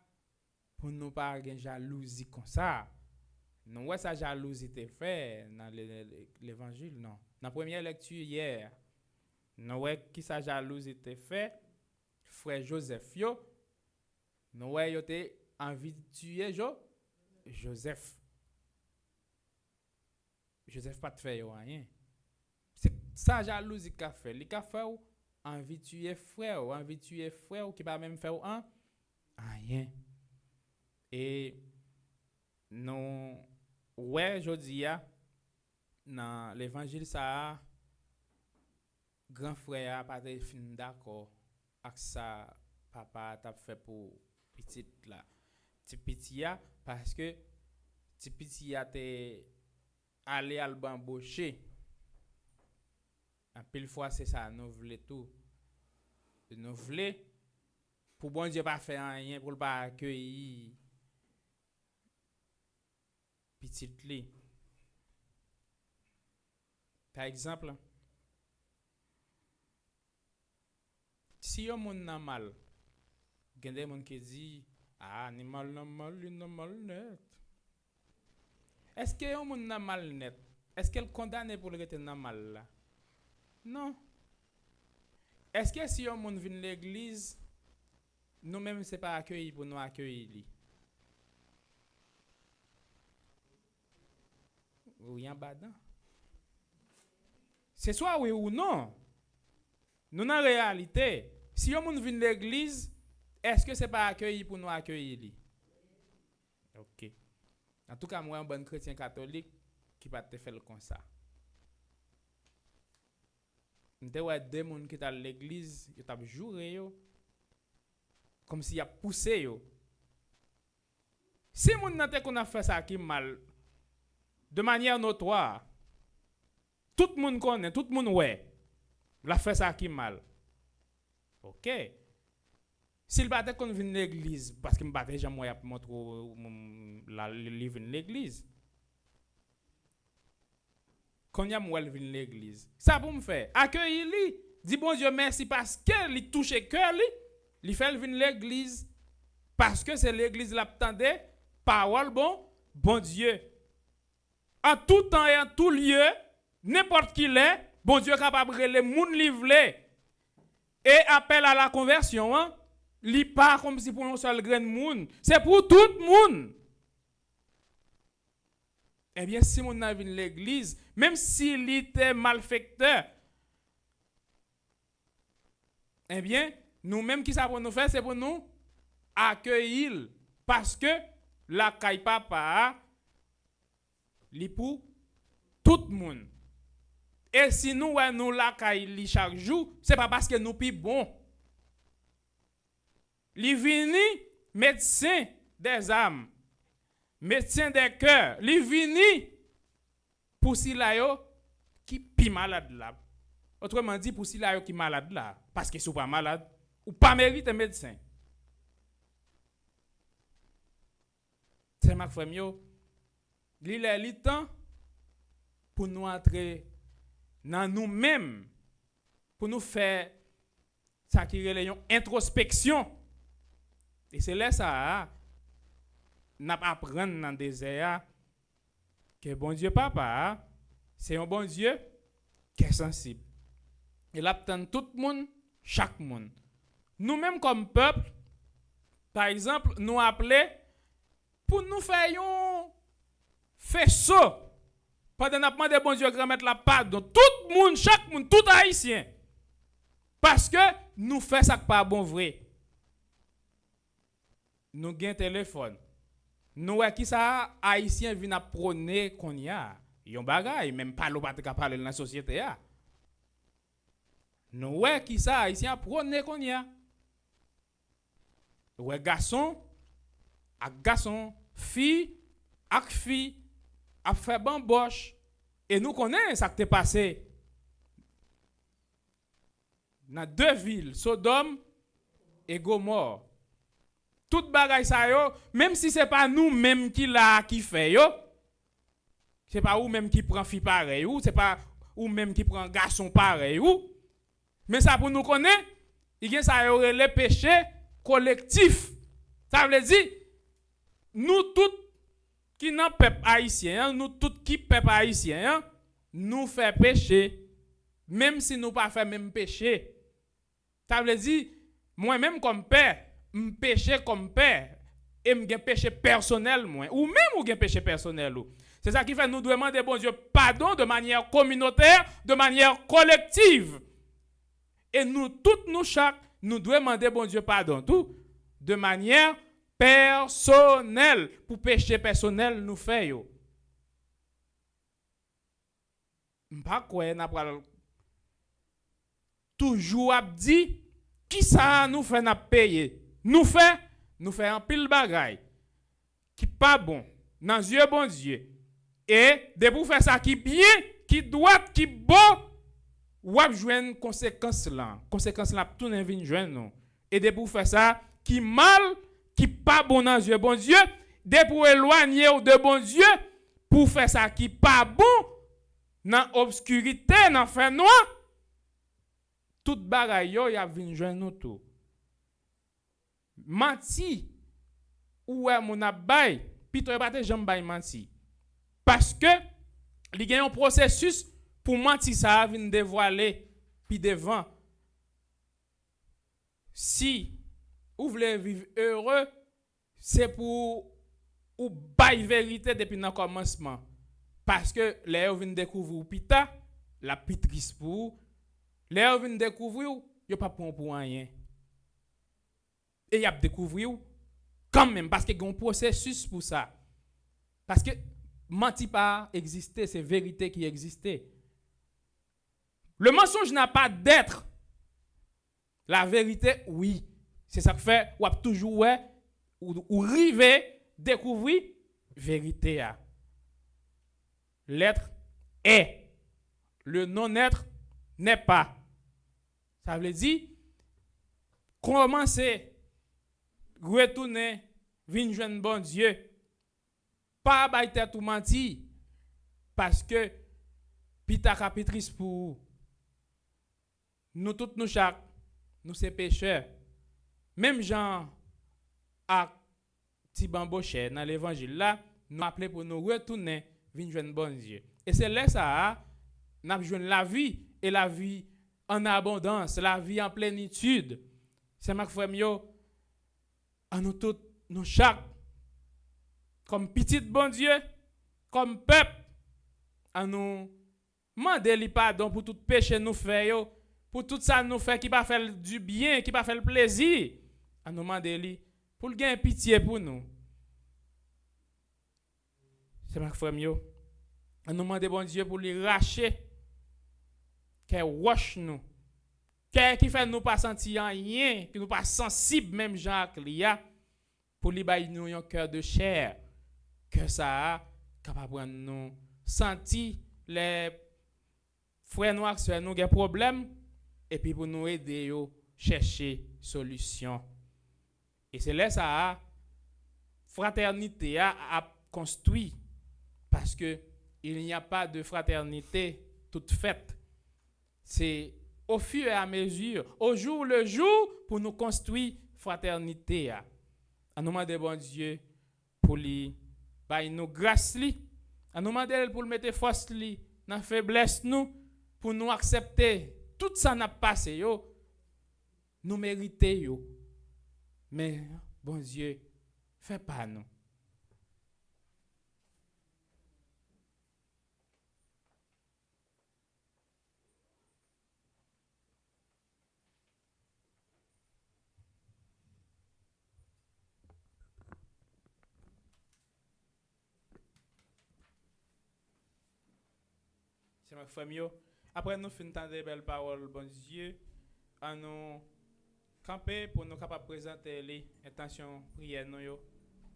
S4: pour nous pas avoir jalousie comme ça. Nous ouais sa jalousie était fait dans l'évangile non. Dans la première lecture hier, nous ouais qui sa jalousie était fait frère Joseph yo. Nous ouais yo était envie de tuer Joseph. Joseph pas de faire rien. C'est ça jalousie qu'a fait. Il a fait envie de tuer frère, envie de tuer frère qui pas même faire rien. Et non ouais jodi a dans l'évangile ça grand frère pas fin d'accord avec ça papa t'a fait pour petite là. Petit a parce que petit a te aller à l'embaucher. En pile fois c'est ça nous voulons tout. Nous voulons pour bon Dieu pas faire rien pour pas accueillir petite li. Par exemple, si yon moun nan mal, gen des moun qui dit ni mal nan mal net. Est-ce que yon moun nan mal net? Est-ce qu'elle condamné pour le rete nan mal là? Non. Est-ce que si yon moun vient l'église, nous même c'est pas accueilli pour nous accueillir li? Oui en badan. C'est soit oui ou non. Nous en réalité, si yon moun vient l'église, est-ce que c'est pas accueilli pour nous accueillir li? OK. En tout cas, moi un bon chrétien catholique qui pas te faire comme ça. M'te ouais deux moun qui dans l'église, yo t'a juré yo comme si y a poussé yo. Si moun nan te qu'on a fait ça qui mal de manière notoire, tout le monde connaît, tout le monde ouais, la fait ça qui mal. OK. S'il battait qu'on vient l'église parce qu'il me battait jamais moi montre la livre l'église. Quand y a moi vinn l'église. Ça pour me faire accueillir lui, dit bon Dieu merci parce que il touche cœur lui, il fait vinn l'église parce que c'est l'église l'attendait parole bon Dieu. En tout temps et en tout lieu, n'importe qui l'est, bon Dieu capable de les moun livrer et appel à la conversion li pas comme si pour un seul grain de monde, c'est pour tout le monde. Eh bien, si mon a vinn l'église, même s'il était malfecteur, eh bien, nous-mêmes qui ça pour nous faire, c'est pour nous accueillir. Parce que la caille papa, li pour tout le monde. Et si nous la caille li chaque jour, c'est pas parce que nous pi bon. Li vini médecin des âmes. Médecin des cœurs, li vini pour si la yo qui pi malade là. Autrement dit pour si la yo qui malade là parce que si ou pas malade ou pas mérite médecin. C'est ma frère yo. Li temps pour nous entrer dans nous-mêmes pour nous faire ça qui relève introspection. Et c'est là ça n'a pas apprendre dans le désert que bon Dieu papa c'est un bon Dieu qui est sensible. Il attend tout le monde, chaque monde. Nous-mêmes comme peuple, par exemple, nous appeler pour nous faire un faisceau. Pendant qu'on demande bon Dieu grand mettre la pardon tout le monde, chaque monde, tout haïtien. Parce que nous faisons ça pas bon vrai. Nous gain téléphone. Nous qui ça haïtien vient à prôner qu'on y a yon bagay même pas l'on pas parler dans la société a. Nous qui ça haïtien prôner qu'on y a. Ouais garçon ak garçon, fille ak fille a fait bamboche Et nous connaissons ça qui est passé dans 2 villes, Sodome et Gomorre. Tout bagay ça yo, même si c'est pas nous même qui fait yo, c'est pas ou même qui prend fille pareil ou c'est pas ou même qui prend garçon pareil ou, mais ça pour nous connaître, il y a ça yo le péché collectif. Ça veut dire nous tous qui nan peuple haïtien, nous tous qui peuple haïtien, nous fait péché même si nous pas fait même péché. Ça veut dire moi même comme père, me péché comme père et me gen péché personnel moi ou même ou gen péché personnel ou. C'est ça qui fait nous devons demander bon Dieu pardon de manière communautaire, de manière collective. Et nous tous nous chaque nous devons demander bon Dieu pardon tout de manière personnelle pour péché personnel nous fait yo. M'pa quoi n'a pas toujours a dit qui ça nous fait n'a payer. Nous fait un pile bagay qui pas bon dans yeux bon Dieu. Et de pour faire ça qui bien, qui droit, qui bon, ou ap joindre conséquence là tout ne vinn joindre non. Et de pour faire ça qui mal, qui pas bon dans yeux bon Dieu, de pour éloigner ou de bon Dieu pour faire ça qui pas bon dans obscurité, dans fer noir. Tout bagay yo y a vinn joindre nous tout. Menti ou est mon abay, pito pas jambe bay menti. Parce que il y a un processus pour mentir ça vient dévoiler puis devant. Si vous voulez vivre heureux, c'est pour ou bailler vérité depuis le commencement. Parce que les vous découvrir pita, la pitris pour les vous découvrir, yo pas pour rien. Et y a découvrir quand même parce que y a un processus pour ça. Parce que menti pas exister, c'est vérité qui existait. Le mensonge n'a pas d'être. La vérité, oui. C'est ça que fait ou toujours ou river découvrir vérité a. L'être est. Le non-être n'est pas. Ça veut dire commencer retourner vinn joindre bon Dieu. Pas bay tête ou menti parce que pita capitris pour nous tous nous chaque nous c'est pécheurs. Même Jean à Tibamboche dans l'évangile là nous appelé pour nous retourner vinn joindre bon Dieu. Et c'est là ça n'a joindre la vie et la vie en abondance, la vie en plénitude. C'est ma frère yo à nous tous nous chaque comme petit bon Dieu, comme peuple, à nous demander pardon pour tout péché nous fait, pour tout ça nous fait qui pas fait du bien, qui pas fait le plaisir, à nous demander pour gagner pitié pour nous. C'est ma frère yo. À nous demander bon Dieu pour lui racher, qu'il wash nous, qui fait nous pas sentir rien, qui nous pas sensible même Jacques Lia, pour lui bailler nous un cœur de chair. Que ça a capable de nous sentir les frères noirs sur nous des problèmes et puis pour nous aider à chercher solution. Et c'est là ça a fraternité a construit parce que il n'y a pas de fraternité toute faite. C'est au fur et à mesure, au jour le jour pour nous construire fraternité a. À nous demander bon Dieu pour lui by nous grâce li, à nous demander pour mettre force li dans faiblesse nous pour nous accepter tout ça n'a passé yo nous mériter yo mais bon Dieu fait pas nous. C'est ma famille. Après nous finissons des belles paroles, bon Dieu, à nous camper pour nous capables de présenter les intentions prières nous.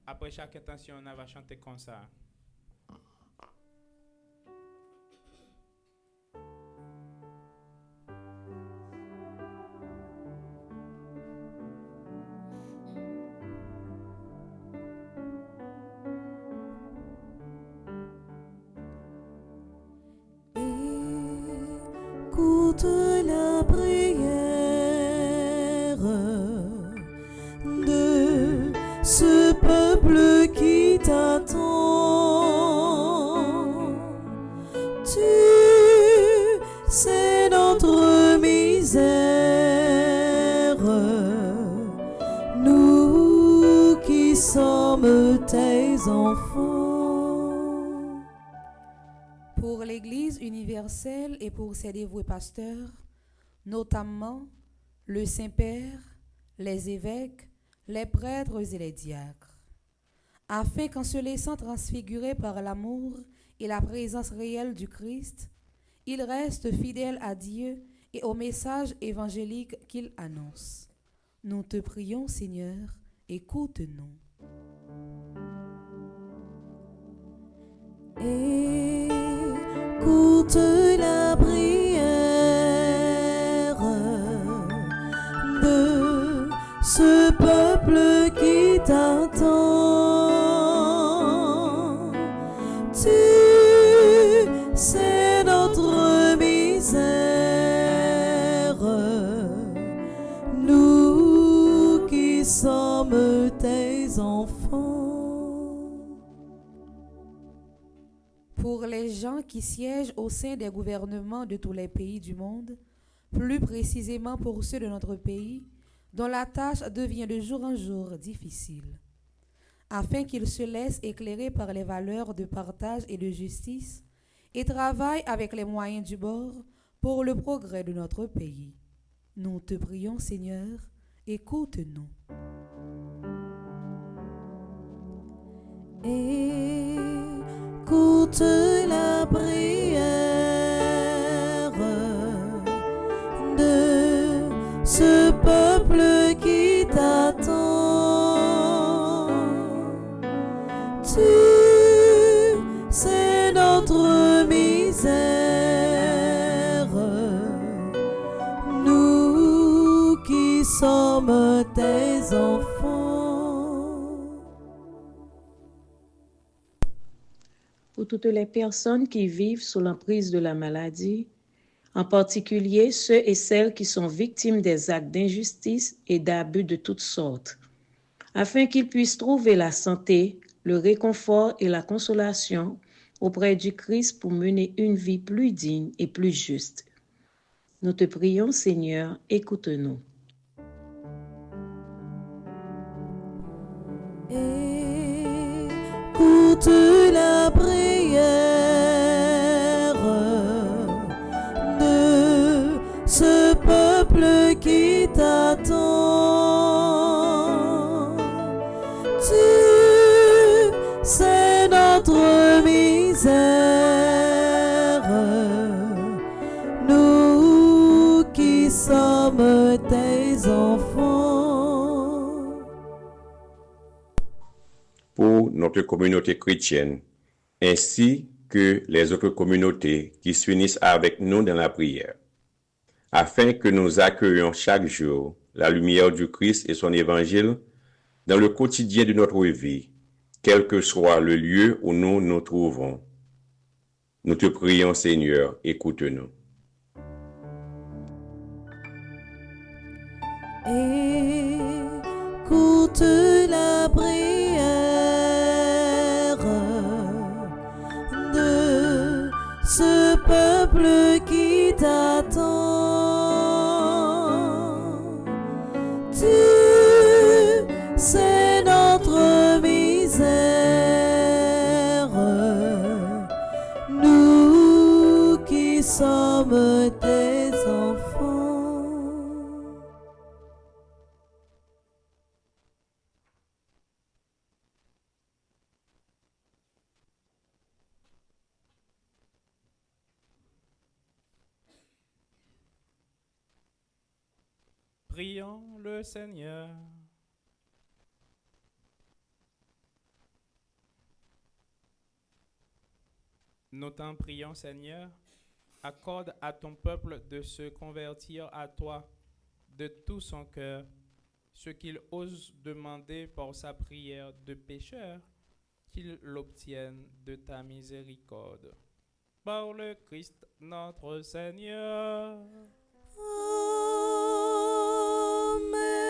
S4: Après chaque intention, on va chanter comme ça.
S3: Écoute la prière de ce peuple qui t'attend. Tu sais notre misère, nous qui sommes tes enfants.
S2: Pour l'Église universelle et pour ses dévoués pasteurs, notamment le Saint-Père, les évêques, les prêtres et les diacres, afin qu'en se laissant transfigurer par l'amour et la présence réelle du Christ, ils restent fidèles à Dieu et au message évangélique qu'il annonce. Nous te prions, Seigneur, écoute-nous.
S3: Écoute la prière de ce peuple qui t'attend. Tu sais notre misère, nous qui sommes tes enfants.
S2: Pour les gens qui siègent au sein des gouvernements de tous les pays du monde, plus précisément pour ceux de notre pays, dont la tâche devient de jour en jour difficile, afin qu'ils se laissent éclairer par les valeurs de partage et de justice et travaillent avec les moyens du bord pour le progrès de notre pays. Nous te prions, Seigneur, écoute-nous.
S3: Écoute la prière de ce peuple qui t'attend. Tu sais notre misère, nous qui sommes tes enfants.
S6: Pour toutes les personnes qui vivent sous l'emprise de la maladie, en particulier ceux et celles qui sont victimes des actes d'injustice et d'abus de toutes sortes, afin qu'ils puissent trouver la santé, le réconfort et la consolation auprès du Christ pour mener une vie plus digne et plus juste. Nous te prions, Seigneur, écoute-nous.
S3: Écoute la prière de ce peuple qui t'attend. Tu sais notre misère, nous qui sommes tes enfants.
S7: Pour notre communauté chrétienne, ainsi que les autres communautés qui s'unissent avec nous dans la prière, afin que nous accueillions chaque jour la lumière du Christ et son évangile dans le quotidien de notre vie, quel que soit le lieu où nous nous trouvons. Nous te prions, Seigneur, écoute-nous.
S3: Écoute la prière de ce peuple qui t'attend. Tu sais notre misère, nous qui sommes tes enfants.
S4: Prions le Seigneur. Nous t'en prions, Seigneur, accorde à ton peuple de se convertir à toi de tout son cœur, ce qu'il ose demander par sa prière de pécheur, qu'il l'obtienne de ta miséricorde. par le Christ notre Seigneur.
S3: Amen.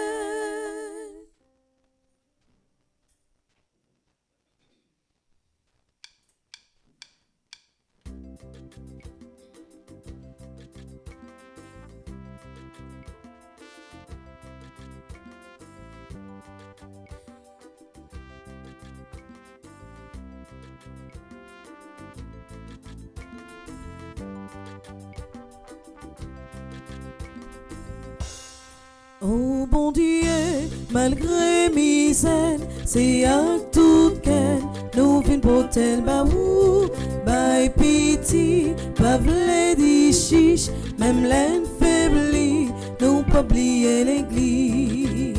S3: Oh bon Dieu, malgré misère, c'est à tout cœur, nous vînes porter baou, by pitié, pas v'lait di chiche, même l'infaibli, nous pas oublier l'église.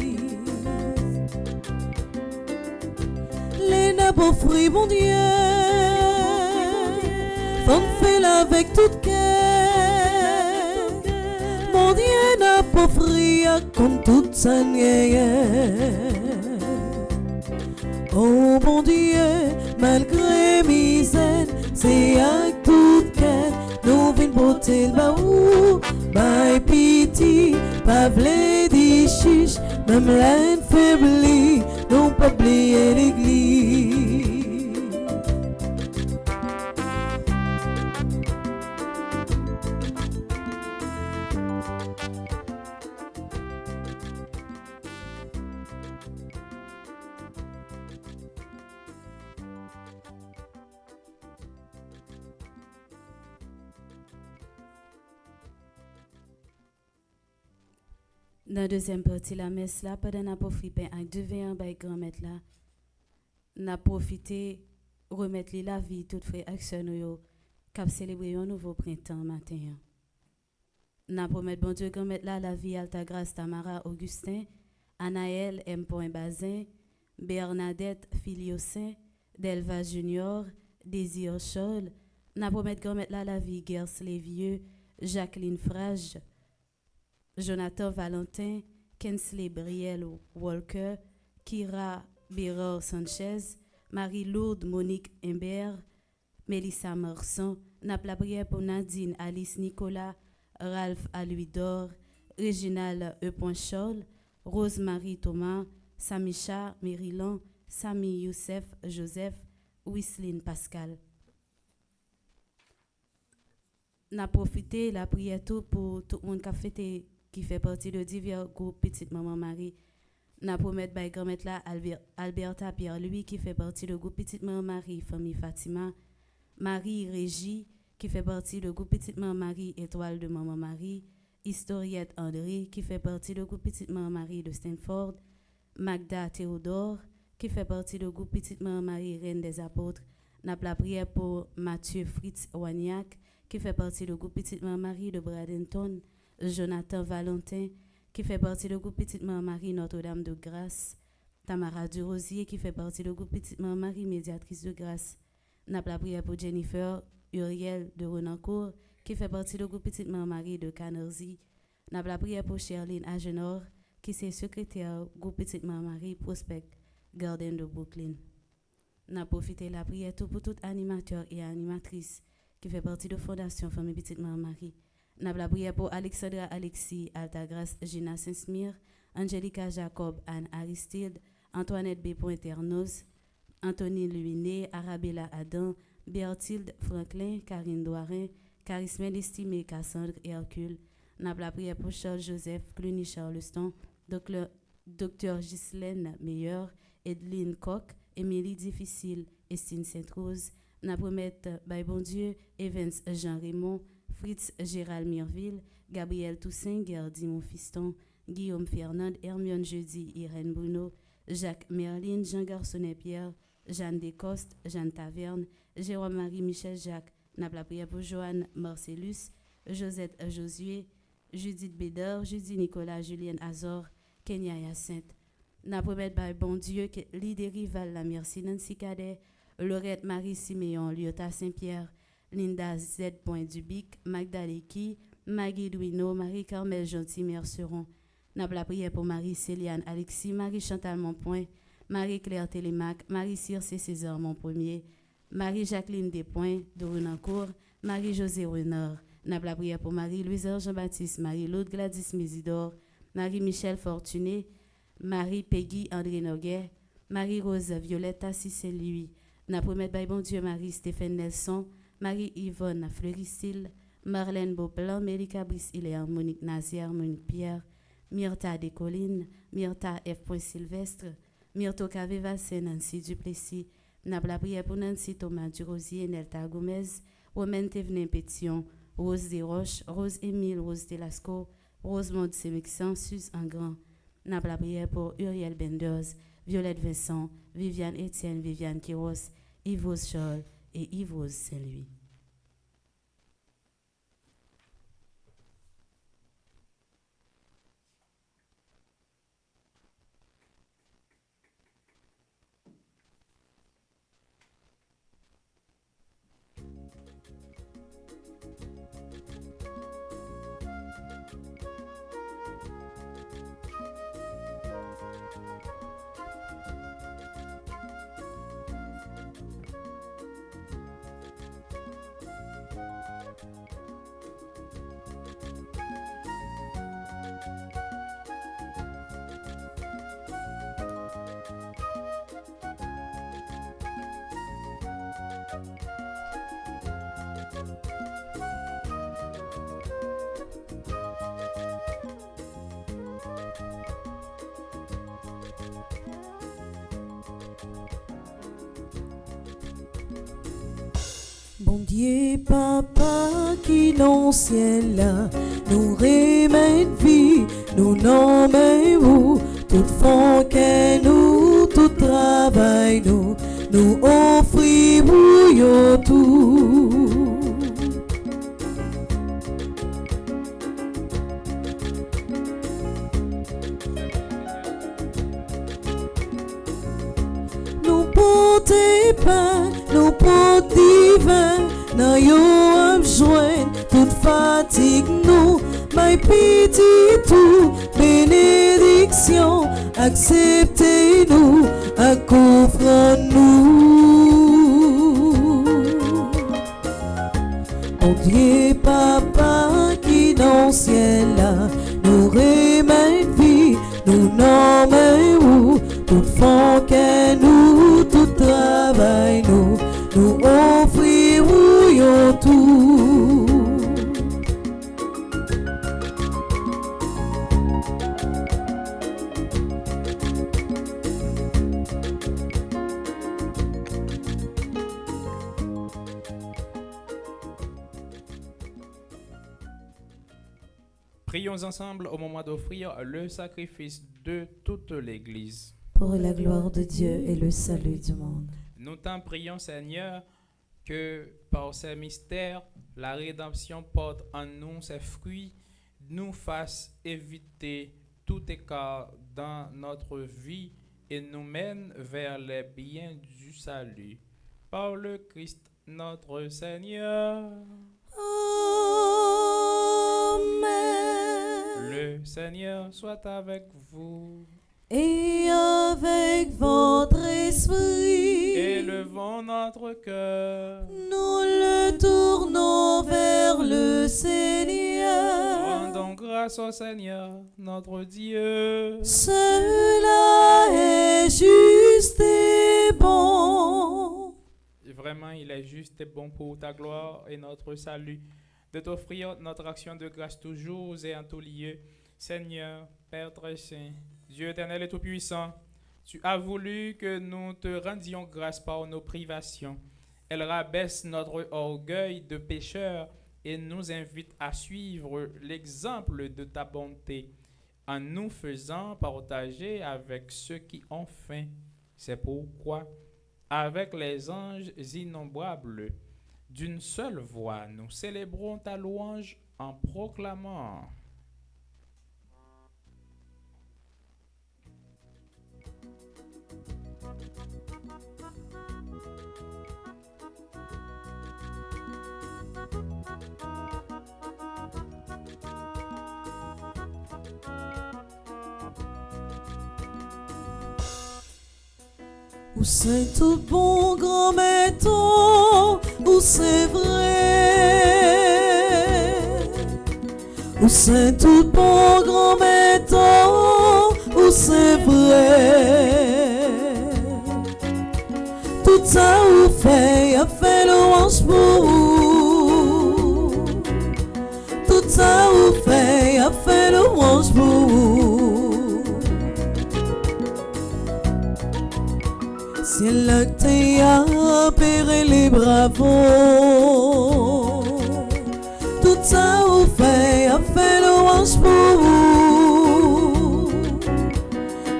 S3: Les nappes fruits, bon Dieu, font fait avec tout cœur. Mon Dieu n'a pas fri comme toute sa oh mon Dieu, malgré misère, c'est avec tout cœur, nous vînes porter le baou, by pitié, pas v'lait di chiche, même l'infaibli, nous pas oublier l'église.
S1: Dans la deuxième partie, la messe là, pendant n'a profité avec deux veillants by grand-mère là, n'a profité remettre la vie toute frère action yo, cap célébrer un nouveau printemps matin. N'a promet bon Dieu grand-mère là la vie Alta Grâce Tamara Augustin, Anaël M. Bazin, Bernadette Filiosin, Delva Junior, Désir Scholl, n'a promet grand-mère là la vie Gers Lévieux, Jacqueline Frage, Jonathan Valentin, Kensley Briel Walker, Kira Bérard Sanchez, Marie-Lourdes Monique Imbert, Mélissa Marsan, n'a la prière pour Nadine Alice Nicolas, Ralph Aluidor, Réginal E. Scholl, Rose-Marie Thomas, Samisha Mérilan, Sami Youssef Joseph, Wisseline Pascal. N'a profité la prière tout pour tout le monde qui a fêté, qui fait partie de divers groupes Petite Maman Marie. N'a promet by grand-mère là Alberta Pierre-Louis qui fait partie du groupe Petite Maman Marie Famille Fatima, Marie Régie qui fait partie du groupe Petite Maman Marie Étoile de Maman Marie, Historiette André qui fait partie du groupe Petite Maman Marie de Stanford, Magda Théodore qui fait partie du groupe Petite Maman Marie Reine des Apôtres. N'a la prière pour Mathieu Fritz Wagnac qui fait partie du groupe Petite Maman Marie de Bradenton, Jonathan Valentin qui fait partie du groupe Petite Maman Marie Notre-Dame de Grâce, Tamara Durosier qui fait partie du groupe Petite Maman Marie Médiatrice de Grâce. N'a la prière pour Jennifer Uriel de Renancourt qui fait partie du groupe Petite Maman Marie de Canersie. N'a la prière pour Sherline Agenor qui est secrétaire groupe Petite Maman Marie Prospect Garden de Brooklyn. N'a profité la prière tout pour tout animateur et animatrice qui fait partie de Fondation Famille Petite Maman Marie. N'a la prière pour Alexandra Alexis, Altagrace Gina Saint-Smir, Angelica Jacob, Anne Aristide, Antoinette B. Pointernos, Anthony Luiné, Arabella Adam, Berthilde Franklin, Karine Doirin, Charisme estimé Cassandre Hercule. N'a la prière pour Charles Joseph, Cluny Charleston, Dr. Ghislaine Meilleur, Edline Koch, Émilie Difficile, Estine Sainte-Rose. N'a promettre by bon Dieu, Evans Jean Raymond, Fritz Gérald Mirville, Gabriel Toussaint, Gerdy Monfiston, Guillaume Fernand, Hermione Jeudi, Irène Bruno, Jacques Merlin, Jean Garçonnet Pierre, Jeanne Descostes, Jeanne Taverne, Jérôme Marie Michel Jacques, n'a la prière pour Joanne Marcellus, Josette Josué, Judith Bédard, Judy Nicolas, Julienne Azor, Kenya Hyacinthe. N'a promettre by bon Dieu que l'idée rivale la merci Nancy Cadet, Laurette Marie Siméon, Lyota Saint-Pierre, Linda Z. Dubic, Magda Leki, Maggie Douino, Marie-Carmel Gentil Merceron. N'a la prière pour Marie-Céliane Alexis, Marie-Chantal Monpoint, Marie-Claire Télémac, Marie-Circe César Monpremier, Marie-Jacqueline Despoints de Renancourt, Marie-Josée Renard. N'a la prière pour Marie-Louise Jean-Baptiste, Marie-Laude Gladys Mésidor, Marie-Michel Fortuné, Marie-Peggy André Noguet, Marie-Rose Violette Tassi Saint-Louis. N'a promet by bon Dieu Marie-Stéphane Nelson, Marie-Yvonne Fleuricille, Marlène Beauplan, Mélika Brice-Hilaire, Monique Nazière, Monique Pierre, Myrta Descollines, Myrta F. Sylvestre, Myrto Cavevas, Nancy Duplessis. N'a la prière pour Nancy Thomas Durosier, Nelta Gomez, Romaine Thévenin Pétion, Rose Desroches, Rose Émile, Rose Telasco, Rosemonde Sémixan, Suze Engrand. N'a la prière pour Uriel Benders, Violette Vincent, Viviane Etienne, Viviane Kiros, Yves Charles et Yves Saint-Louis.
S3: Bon Dieu, Papa qui dans le ciel là, nous remet vie, nous nommez-vous, tout fond que nous, tout travail nous, nous offrez-vous tout. Nous portez pas, nous portez divin, nan yo ap jwen, toute fatigue nous, my piti tout, bénédiction, acceptez-nous, accoffrons-nous. Bon Dieu, Papa qui dans le ciel là, nous remet vie, nous nommez-vous, tout fond que nous, tout travail nous, nous offrirons tout.
S4: Prions ensemble au moment d'offrir le sacrifice de toute l'Église.
S3: Pour la gloire de Dieu et le salut du monde.
S4: Nous t'en prions, Seigneur, que par ces mystères, la rédemption porte en nous ses fruits, nous fasse éviter tout écart dans notre vie et nous mène vers les biens du salut. Par le Christ notre Seigneur.
S3: Amen.
S4: Le Seigneur soit avec vous.
S3: Et avec votre esprit,
S4: Élevons notre cœur.
S3: nous le tournons vers le Seigneur.
S4: Rendons grâce au Seigneur, notre Dieu.
S3: Cela est juste et bon.
S4: Vraiment, il est juste et bon pour ta gloire et notre salut, de t'offrir notre action de grâce toujours et en tout lieu. Seigneur, Père très saint, Dieu éternel et tout-puissant, tu as voulu que nous te rendions grâce par nos privations. Elle rabaisse notre orgueil de pécheur et nous invite à suivre l'exemple de ta bonté en nous faisant partager avec ceux qui ont faim. C'est pourquoi, avec les anges innombrables, d'une seule voix, nous célébrons ta louange en proclamant.
S3: Où c'est tout bon grand métaux, où c'est vrai. Où c'est tout bon grand métaux, où c'est vrai. Tout ça ou fait, a fait louange pour vous. Tout ça ou fait, a fait louange pour vous. C'est là que t'as appéré les bravos. Tout ça ou fait, a fait louange pour vous.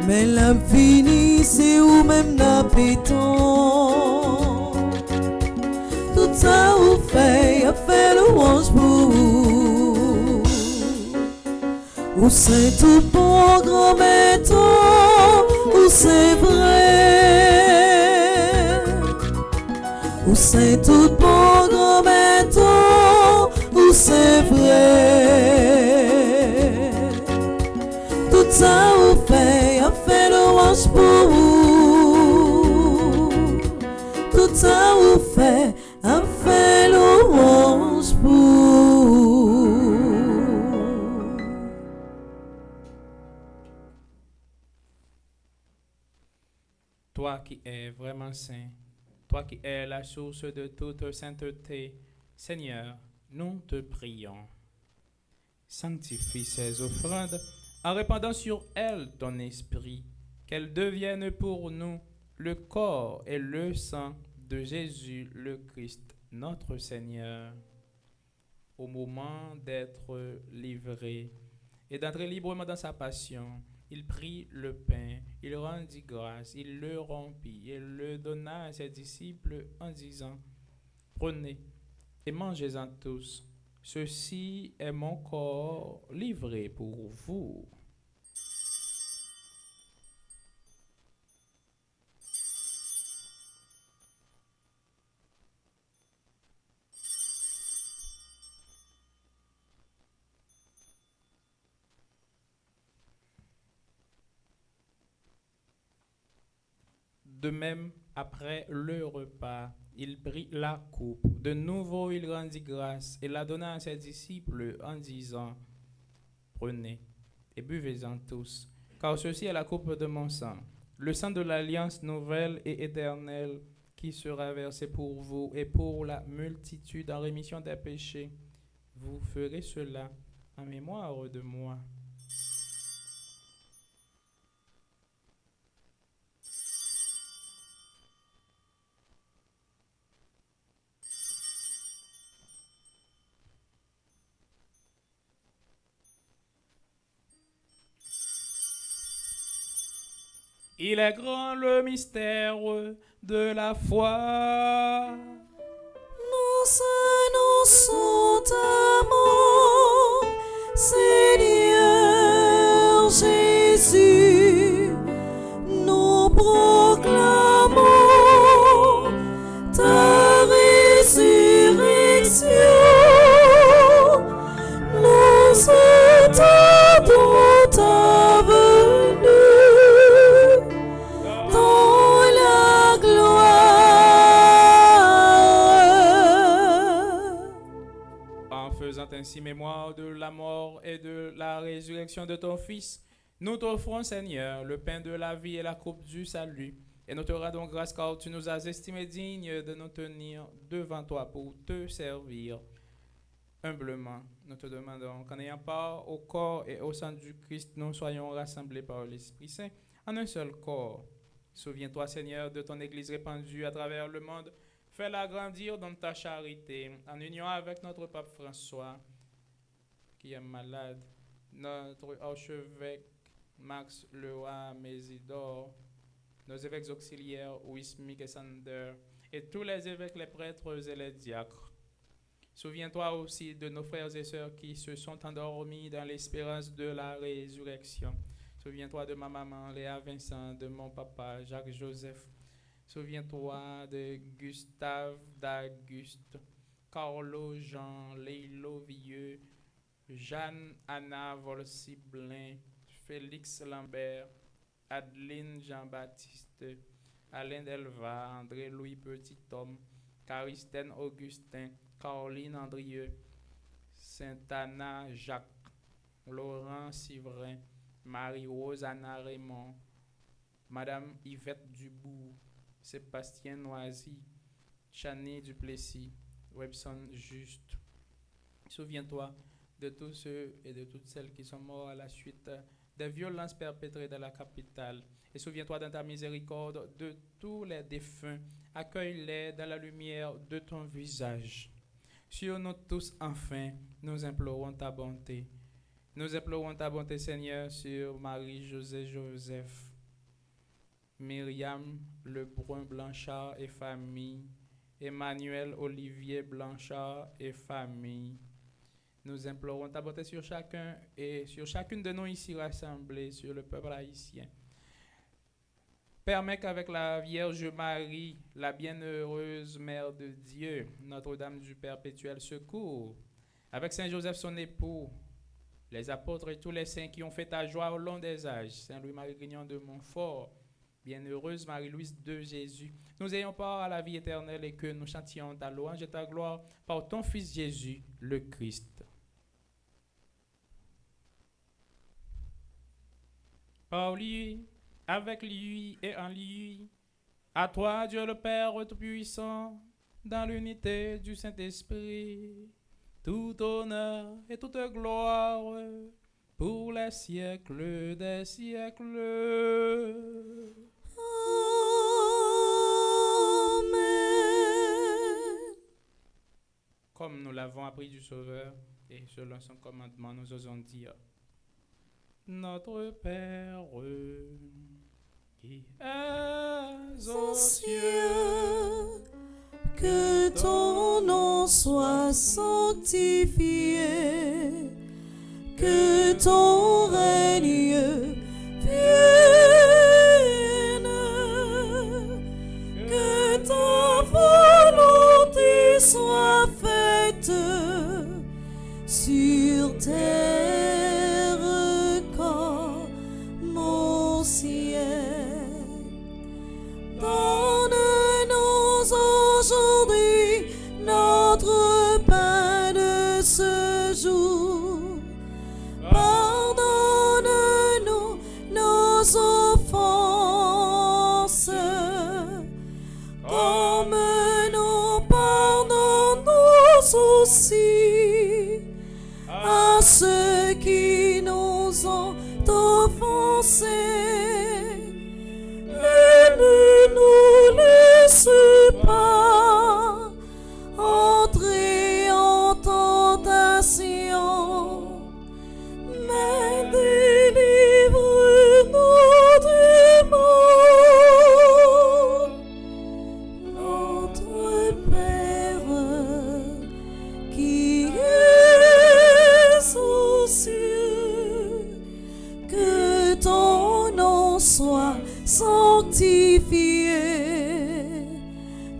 S3: Mais l'infini, c'est où même n'habitons. Tout ça ou fait, a fait louange pour vous. Où c'est tout bon grand métaux, où c'est vrai. Où c'est tout bon grand métaux, où c'est vrai. Tout ça ou fait, a fait louange pour vous. Tout ça ou fait, a fait louange pour vous.
S4: Toi qui es vraiment saint, toi qui es la source de toute sainteté, Seigneur, nous te prions. Sanctifie ces offrandes en répandant sur elles ton esprit, qu'elles deviennent pour nous le corps et le sang de Jésus le Christ, notre Seigneur. Au moment d'être livré et d'entrer librement dans sa passion, il prit le pain, il rendit grâce, il le rompit et le donna à ses disciples en disant, prenez et mangez-en tous. Ceci est mon corps livré pour vous. De même, après le repas, il prit la coupe. De nouveau, il rendit grâce et la donna à ses disciples en disant, prenez et buvez-en tous, car ceci est la coupe de mon sang, le sang de l'alliance nouvelle et éternelle qui sera versé pour vous et pour la multitude en rémission des péchés. Vous ferez cela en mémoire de moi. Il est grand le mystère de la foi.
S3: Nous annonçons ta mort, Seigneur Jésus. Nous proclamons ta résurrection. Nous attendons ta venue dans la gloire.
S4: En faisant ainsi mémoire de la mort et de la résurrection de ton Fils, nous t'offrons, Seigneur, le pain de la vie et la coupe du salut. Et nous te rendons grâce car tu nous as estimés dignes de nous tenir devant toi pour te servir. Humblement, nous te demandons qu'en ayant part au corps et au sang du Christ, nous soyons rassemblés par l'Esprit Saint en un seul corps. Souviens-toi, Seigneur, de ton Église répandue à travers le monde. Fais-la grandir dans ta charité, en union avec notre pape François, qui est malade, notre archevêque Max Leroy Mésidor, nos évêques auxiliaires Wismik et Sander, et tous les évêques, les prêtres et les diacres. Souviens-toi aussi de nos frères et sœurs qui se sont endormis dans l'espérance de la résurrection. Souviens-toi de ma maman Léa Vincent, de mon papa Jacques Joseph. Souviens-toi de Gustave d'Auguste, Carlo Jean, Leilo Vieux, Jeanne Anna Volciblin, Félix Lambert, Adeline Jean-Baptiste, Alain Delva, André-Louis Petit-Homme, Caristène Augustin, Caroline Andrieux, Saint-Anna Jacques, Laurent Sivrin, Marie-Rose Anna Raymond, Madame Yvette Dubourg, Sébastien Noisy, Chani Duplessis, Webson Juste. Souviens-toi de tous ceux et de toutes celles qui sont morts à la suite des violences perpétrées dans la capitale. Et souviens-toi dans ta miséricorde de tous les défunts. Accueille-les dans la lumière de ton visage. Sur nous tous, enfin, nous implorons ta bonté. Nous implorons ta bonté, Seigneur, sur Marie-José Joseph, Myriam Lebrun Blanchard et famille, Emmanuel Olivier Blanchard et famille. Nous implorons ta bonté sur chacun et sur chacune de nous ici rassemblés, sur le peuple haïtien. Permets qu'avec la Vierge Marie, la bienheureuse Mère de Dieu, Notre-Dame du Perpétuel Secours, avec Saint Joseph son époux, les apôtres et tous les saints qui ont fait ta joie au long des âges, Saint Louis-Marie Grignon de Montfort, bienheureuse Marie-Louise de Jésus, nous ayons part à la vie éternelle et que nous chantions ta louange et ta gloire par ton Fils Jésus, le Christ. Par lui, avec lui et en lui, à toi Dieu le Père Tout-Puissant, dans l'unité du Saint-Esprit, tout honneur et toute gloire pour les siècles des siècles.
S3: Amen.
S4: Comme nous l'avons appris du Sauveur et selon son commandement, nous osons dire: Notre Père qui es aux cieux,
S3: que ton nom soit sanctifié, que ton règne vienne, que ta volonté soit faite sur terre comme au ciel. Donne-nous aujourd'hui notre pain de ce jour. Pardonne-nous nos offenses, comme nous pardonnons aussi à ceux qui nous ont offensés. Et ne nous laisse pas entrer en tentation, mais délivre-nous du mal. Notre Père qui es aux cieux, que ton nom soit sanctifié,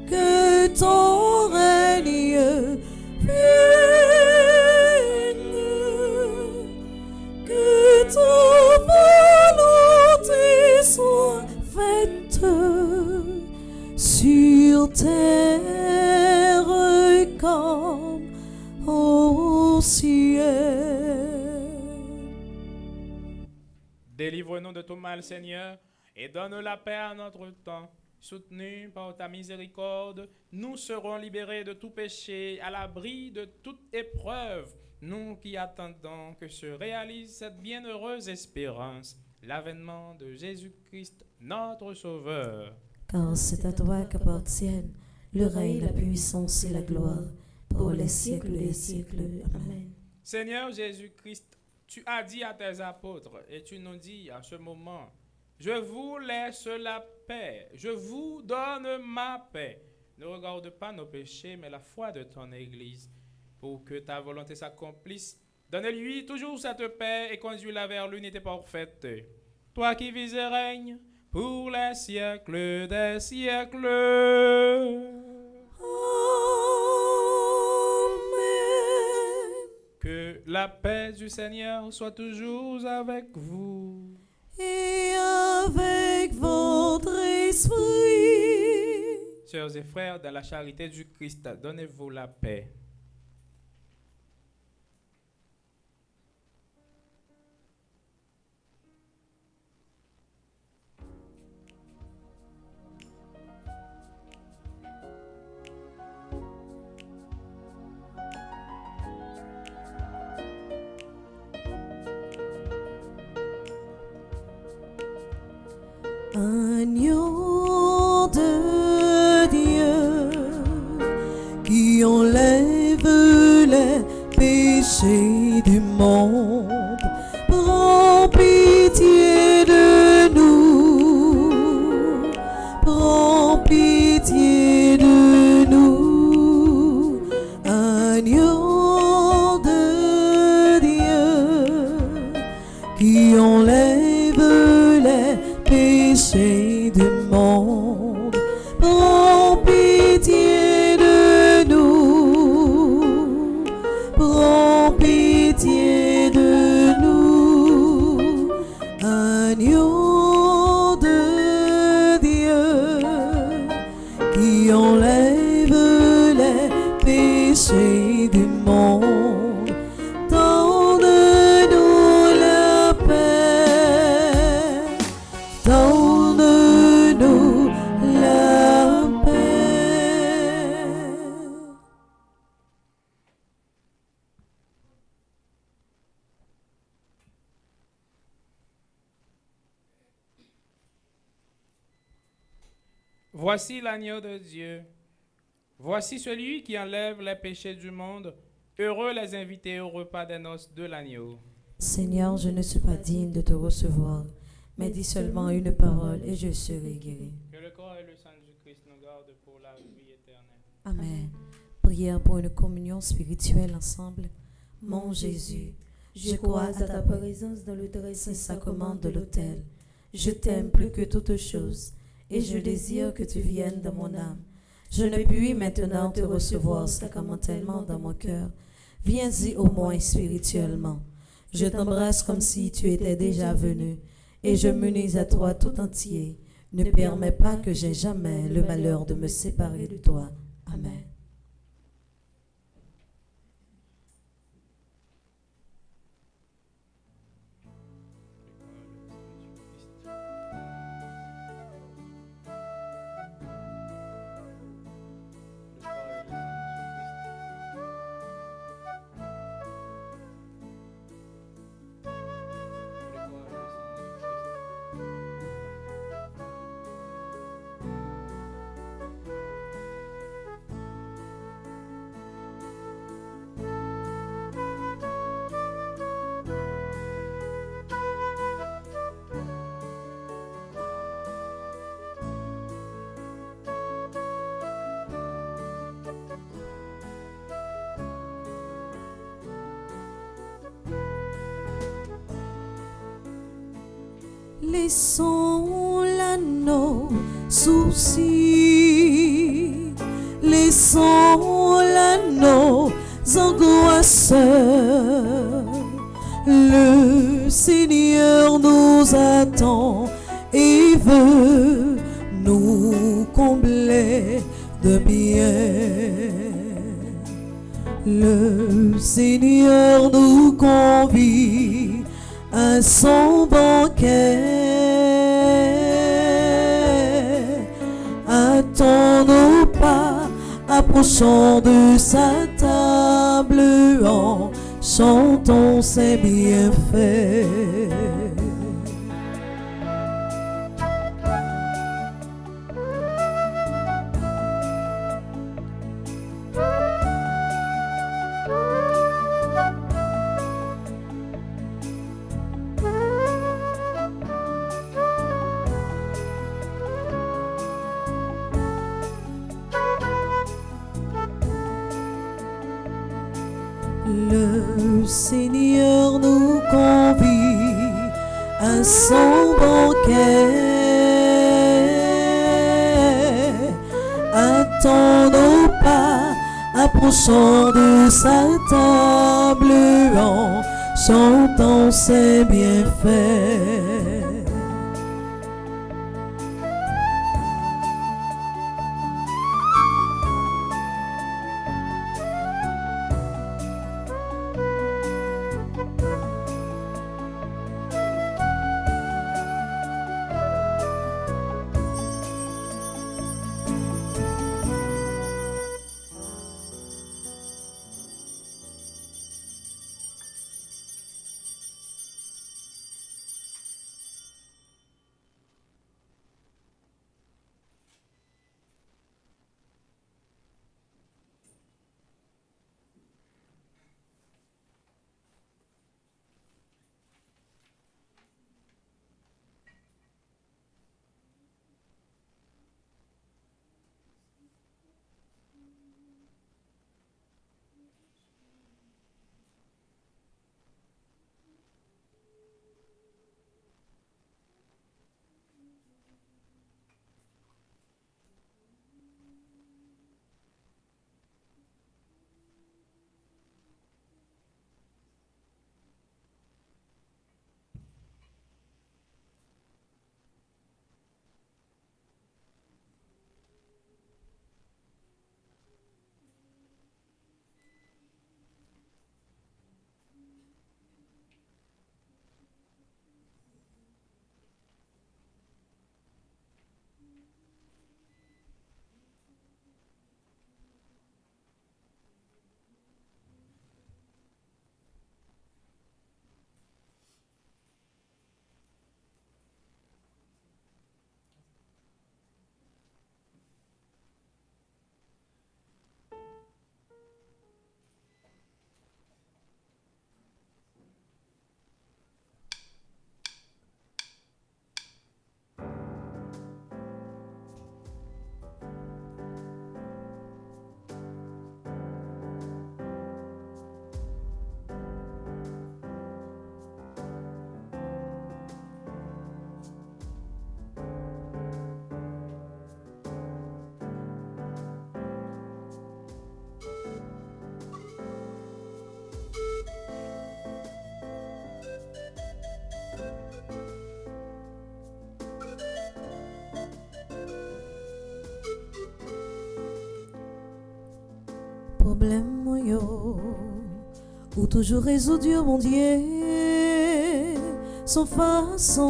S3: que ton règne vienne, que ta volonté soit faite sur terre comme au ciel.
S4: Délivre-nous de tout mal, Seigneur, et donne la paix à notre temps. Soutenus par ta miséricorde, nous serons libérés de tout péché, à l'abri de toute épreuve, nous qui attendons que se réalise cette bienheureuse espérance, l'avènement de Jésus-Christ, notre Sauveur.
S3: Car c'est à toi qu'appartiennent le règne, la puissance et la gloire pour les siècles des siècles. Amen.
S4: Seigneur Jésus-Christ, tu as dit à tes apôtres, et tu nous dis en ce moment: je vous laisse la paix, je vous donne ma paix. Ne regarde pas nos péchés, mais la foi de ton Église. Pour que ta volonté s'accomplisse, donne-lui toujours cette paix et conduis-la vers l'unité parfaite. Toi qui vis et règnes pour les siècles des siècles.
S3: Amen.
S4: Que la paix du Seigneur soit toujours avec vous.
S3: Et avec votre esprit.
S4: sœurs et frères, dans la charité du Christ, donnez-vous la paix.
S3: Agneau de Dieu qui enlève les péchés du monde, prends pitié de nous, prends pitié de nous. Agneau de Dieu qui enlève les péché du monde, prends pitié de nous, prends pitié de nous. Agneau de Dieu qui enlève les péchés du monde, donne-nous la paix. Donne-nous la paix.
S4: Voici l'agneau de Dieu. Voici celui qui enlève les péchés du monde. Heureux les invités au repas des noces de l'agneau.
S3: Seigneur, je ne suis pas digne de te recevoir, mais dis seulement une parole et je serai guéri.
S4: Que le corps et le sang du Christ nous gardent pour la vie éternelle.
S3: Amen. Prière pour une communion spirituelle ensemble. Mon Jésus, je crois à ta présence dans le très saint sacrement de l'autel. Je t'aime plus que toute chose et je désire que tu viennes dans mon âme. Je ne puis maintenant te recevoir sacramentellement dans mon cœur. Viens-y au moins spirituellement. Je t'embrasse comme si tu étais déjà venu et je m'unis à toi tout entier. Ne permets pas que j'aie jamais le malheur de me séparer de toi. Amen. Laissons là nos soucis, laissons là nos angoisses. Le Seigneur nous attend et veut nous combler de bien. Le Seigneur nous convie à son banquet. Attends nos pas, approchons de sa table en chantons ses bienfaits. Le Seigneur nous convie à son banquet. Attends nos pas, approchons de sa table en chantant ses bienfaits. problème, moi, yo. Ou toujours résoudre, mon Dieu, sans façon,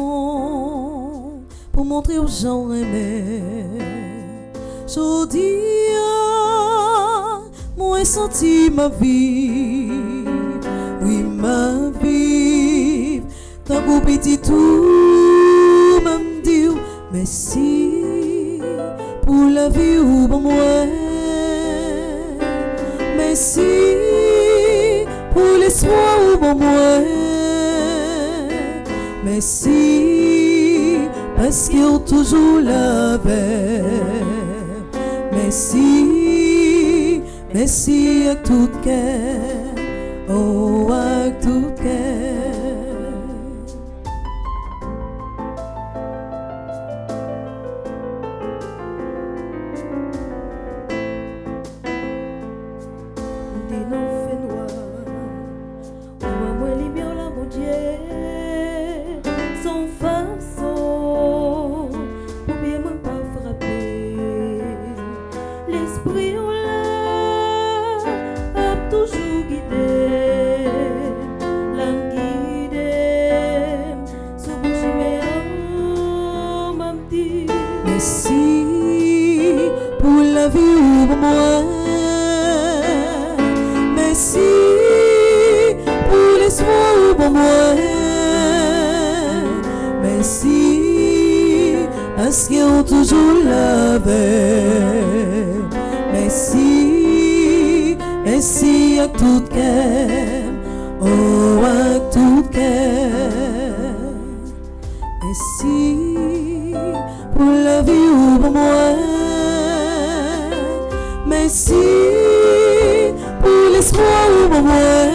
S3: pour montrer aux gens aimer. Je dis, moi, senti ma vie, oui, ma vie, tant qu'on petit tout, même dire, merci pour la vie ou pour moi. Merci pour l'espoir ou pour moi. Merci parce qu'ils ont toujours la paix. Merci, merci à tout cœur, oh à tout cœur. Dis-nous fait noir, moi moi lumière là mon Dieu, sans façon, pour bien moi pas frapper. L'esprit ou là a toujours guidé, l'âme guidée, sous mon chemin m'a dit merci pour la vie ou pour moi. Merci pour l'espoir pour moi. Merci parce qu'ils ont toujours la paix. Merci, merci à tout cœur, oh à tout cœur. Merci pour la vie ou pour moi. Merci pour l'espoir pour moi.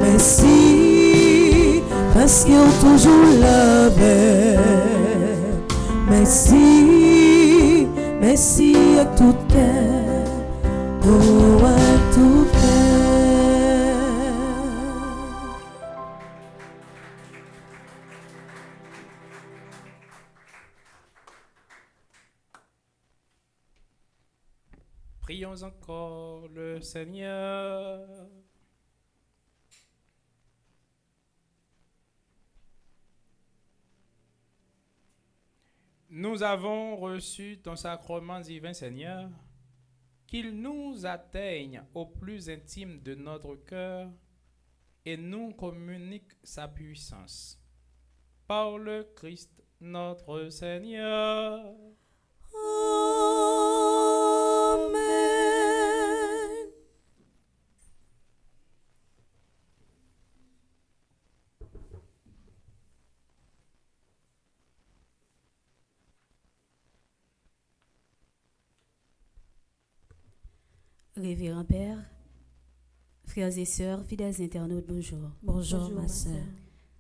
S3: Merci parce qu'ils ont toujours la paix. Merci, merci à tout cœur, oh à tout cœur.
S4: Prions encore le Seigneur. Nous avons reçu ton sacrement divin, Seigneur, qu'il nous atteigne au plus intime de notre cœur et nous communique sa puissance. Par le Christ notre Seigneur.
S3: Amen.
S1: Révérend Père, frères et sœurs, fidèles internautes, bonjour.
S3: Bonjour, ma sœur.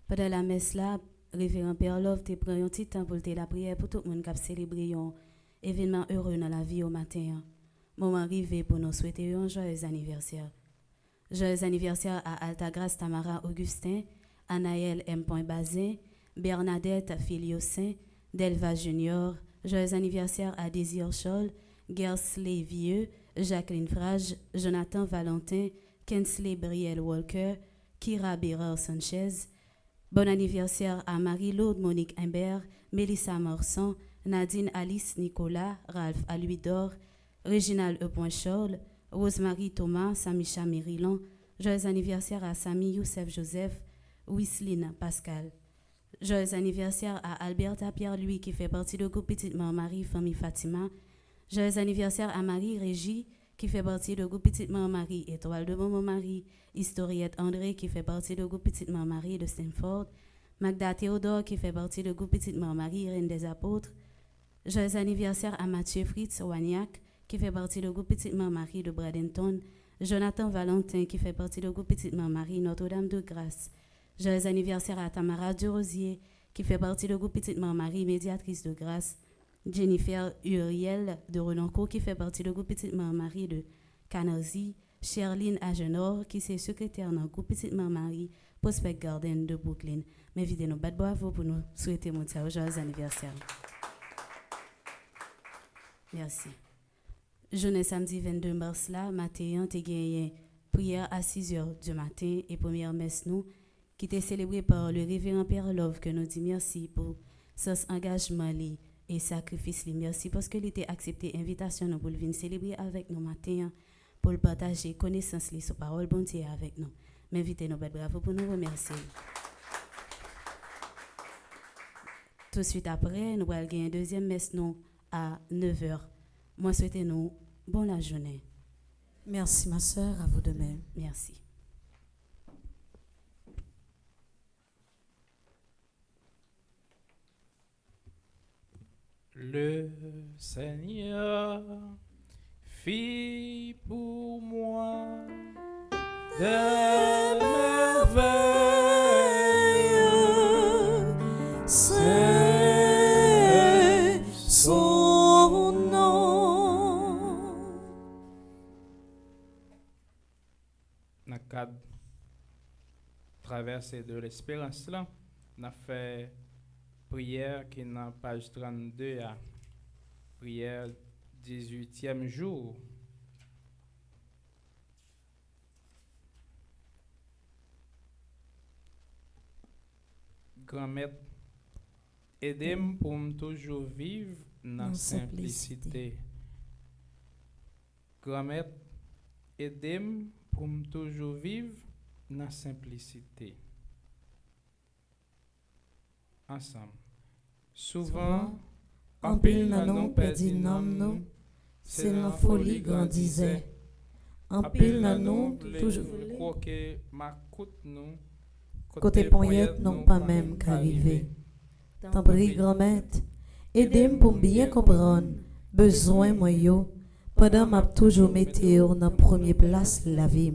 S1: Pendant la messe là, Révérend Père Love te prend un petit temps pour te la prière pour tout le monde qui a célébré un événement heureux dans la vie au matin. Moment arrivé pour nous souhaiter un joyeux anniversaire. Joyeux anniversaire à Altagrace Tamara Augustin, Anaël M. Bazin, Bernadette Filiosin, Delva Junior. Joyeux anniversaire à Désir Scholl, Gersley Vieux, Jacqueline Frage, Jonathan Valentin, Kensley Brielle Walker, Kira Bérard Sanchez. Bon anniversaire à Marie-Laude Monique Imbert, Mélissa Morson, Nadine Alice Nicolas, Ralph Aluidor, Réginald E. Charles, Rosemary Thomas, Samisha Mérilon. Joyeux anniversaire à Sami Youssef Joseph, Wisline Pascal. Joyeux anniversaire à Alberta Pierre-Louis qui fait partie du groupe Petite Marie Famille Fatima. Joyeux anniversaire à Marie-Régie qui fait partie du groupe Petite Marie Étoile de Maman Marie. Historiette André qui fait partie du groupe Petite Marie de Stanford. Magda Théodore qui fait partie du groupe Petite Marie Reine des Apôtres. Joyeux anniversaire à Mathieu Fritz Wagnac qui fait partie du groupe Petite Marie de Bradenton. Jonathan Valentin qui fait partie du groupe Petite Marie Notre-Dame de Grâce. Joyeux anniversaire à Tamara Durosier qui fait partie du groupe Petite Marie Médiatrice de Grâce. Jennifer Uriel de Renoncourt qui fait partie du groupe Petite Marie de Canarsie. Sherline Agenor qui est secrétaire dans le groupe Petite Marie Prospect Garden de Brooklyn. Mais videz nos bad bravo pour nous souhaiter mon joyeux anniversaire. Merci. Journée samedi 22 mars là, matin, te gagné prière à 6 heures du matin et première messe nous, qui était célébrée par le révérend Père Love, que nous dit merci pour son engagement li et sacrifice li. Merci parce que il était accepté invitation nous pour venir célébrer avec nous matin, pour le partager connaissance li sur parole bon Dieu avec nous. M'invitez nous bravo pour nous remercier. Tout de suite après, nous allons gagner une deuxième messe nous à 9 heures. Moi, souhaitez-nous bonne la journée.
S3: Merci ma sœur, à vous de même.
S1: Merci.
S4: Le Seigneur fit pour moi des merveilles.
S3: C'est son nom.
S4: Dans le cadre traversée de l'espérance là, on a fait prière qui est dans page 32 à prière 18e jour. Grand-mère, aidez-moi pour me toujours vivre dans simplicité. Grand-mère, aidez-moi pour me toujours vivre dans simplicité. Ensemble. Souvent,
S3: en pile nan nou perdi nom nou, c'est la folie grandissait. En pile nan nou toujours
S4: croquer ma coute nous
S3: côté poignette non pas même qu'arrivé. Tant prie grand-mère, aidez-moi pour bien comprendre besoin moi yo pendant m'a toujours météo dans première place la vie.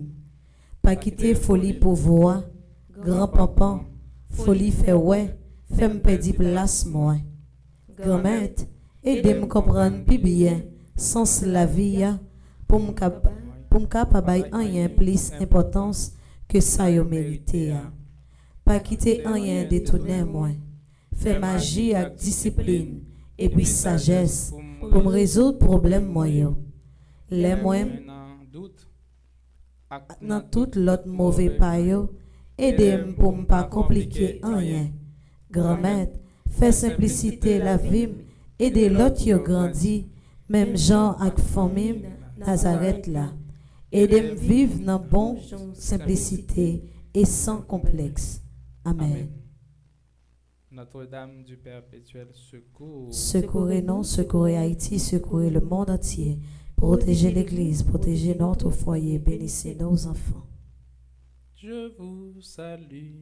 S3: Pas quitter folie pour voir grand-papa, folie fait ouais, fait me perdre place moi. Grand-mère, aidez-moi comprendre plus bien sens la vie pour me capable rien plus importance que ça yo mérité. Pas quitter rien détourner moi. Fait magie avec discipline et puis sagesse pour me résoudre problème moi yo. Les moi dans tout l'autre mauvais pas yo, aidez-moi pour me pas compliquer rien. Grand-mère, fait simplicité la vie, aider l'autre yo grandi, même Jean avec famille Nazareth là. Aidez-moi vivre dans bon simplicité et sans complexe. Amen.
S4: Notre-Dame du Perpétuel secours.
S3: Secourez-nous, secourez Haïti, secourez le monde entier. Protégez l'Église, protégez notre foyer, bénissez nos enfants.
S4: Je vous salue,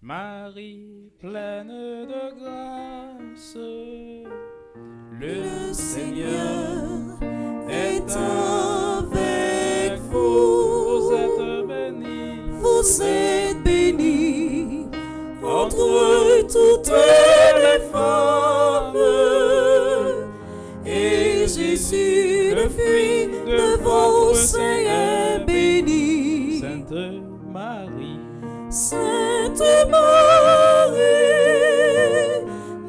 S4: Marie, pleine de grâce. Le Seigneur est avec vous. Vous êtes bénie.
S3: Vous êtes bénie
S4: entre
S3: toutes les femmes. Et Jésus, le fruit de vos seins, est béni.
S4: Sainte Marie,
S3: Sainte Marie,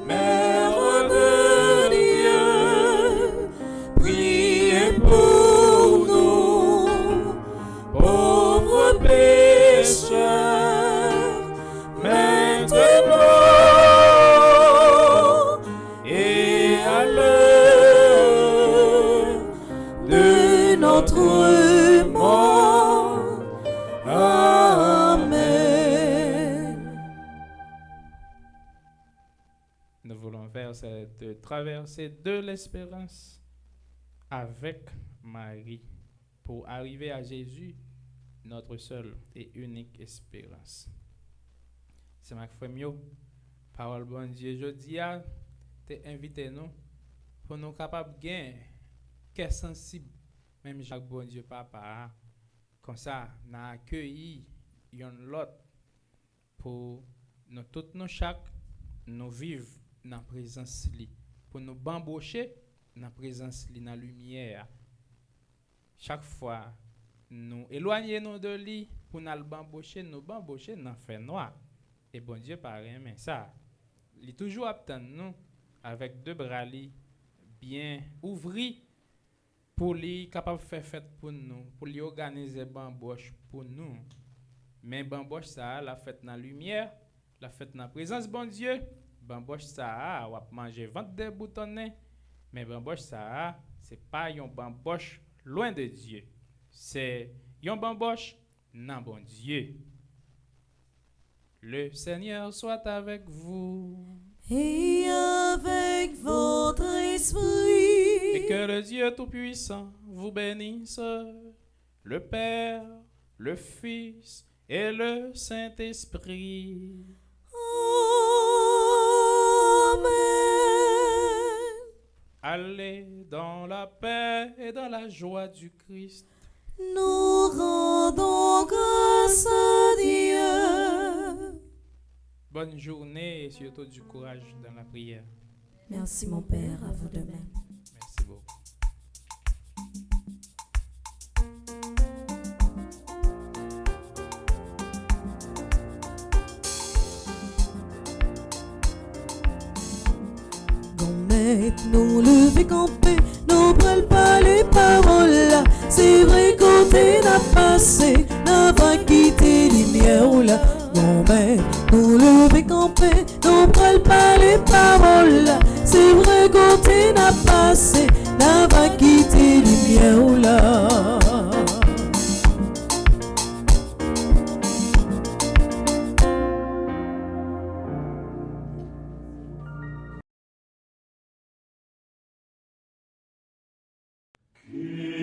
S3: Mère de Dieu, priez pour nous, pauvres pécheurs, maintenant et à l'heure de notre mort. Amen.
S4: nous voulons faire cette traversée de l'espérance avec Marie pour arriver à Jésus, notre seule et unique espérance. C'est ma frère, parole bon Dieu, je dis à te inviter nous pour nous capables de gagner, qu'est sensible, même Jacques bon Dieu papa, comme ça, nous accueilli yon lot pour nous toutes nous chaque nous vivre dans la présence li, pour nous bambocher dans la présence li, dans la lumière. Chaque fois nous éloignons nous de lui pour nous bambocher dans l'enfer noir. Et bon Dieu pareil, mais ça, il est toujours attend nous avec deux bras li bien ouvris pour lui capable faire fête pour nous, pour lui organiser bamboche pour nous. Mais bamboche ça la fête dans la lumière, la fête dans la présence bon Dieu. Bamboche ça on va manger ventre des boutonnés. Mais bamboche ça c'est pas un bamboche loin de Dieu. C'est un bamboche non bon Dieu. Le Seigneur soit avec vous.
S3: Et avec votre esprit.
S4: Et que le Dieu Tout-Puissant vous bénisse, le Père, le Fils et le Saint-Esprit.
S3: Amen.
S4: Allez dans la paix et dans la joie du Christ.
S3: Nous rendons grâce à Dieu.
S4: Bonne journée et surtout du courage dans la prière.
S3: Merci mon Père, à vous de même.
S4: Merci beaucoup.
S3: Nous lever camper, nous prenons pas les paroles là. C'est vrai quand t'es n'a passé, n'a pas quitté lumière là. Bon ben, nous lever camper, nous prenons pas les paroles là. C'est vrai quand t'es n'a passé, n'a pas quitté lumière là.
S5: Kyrie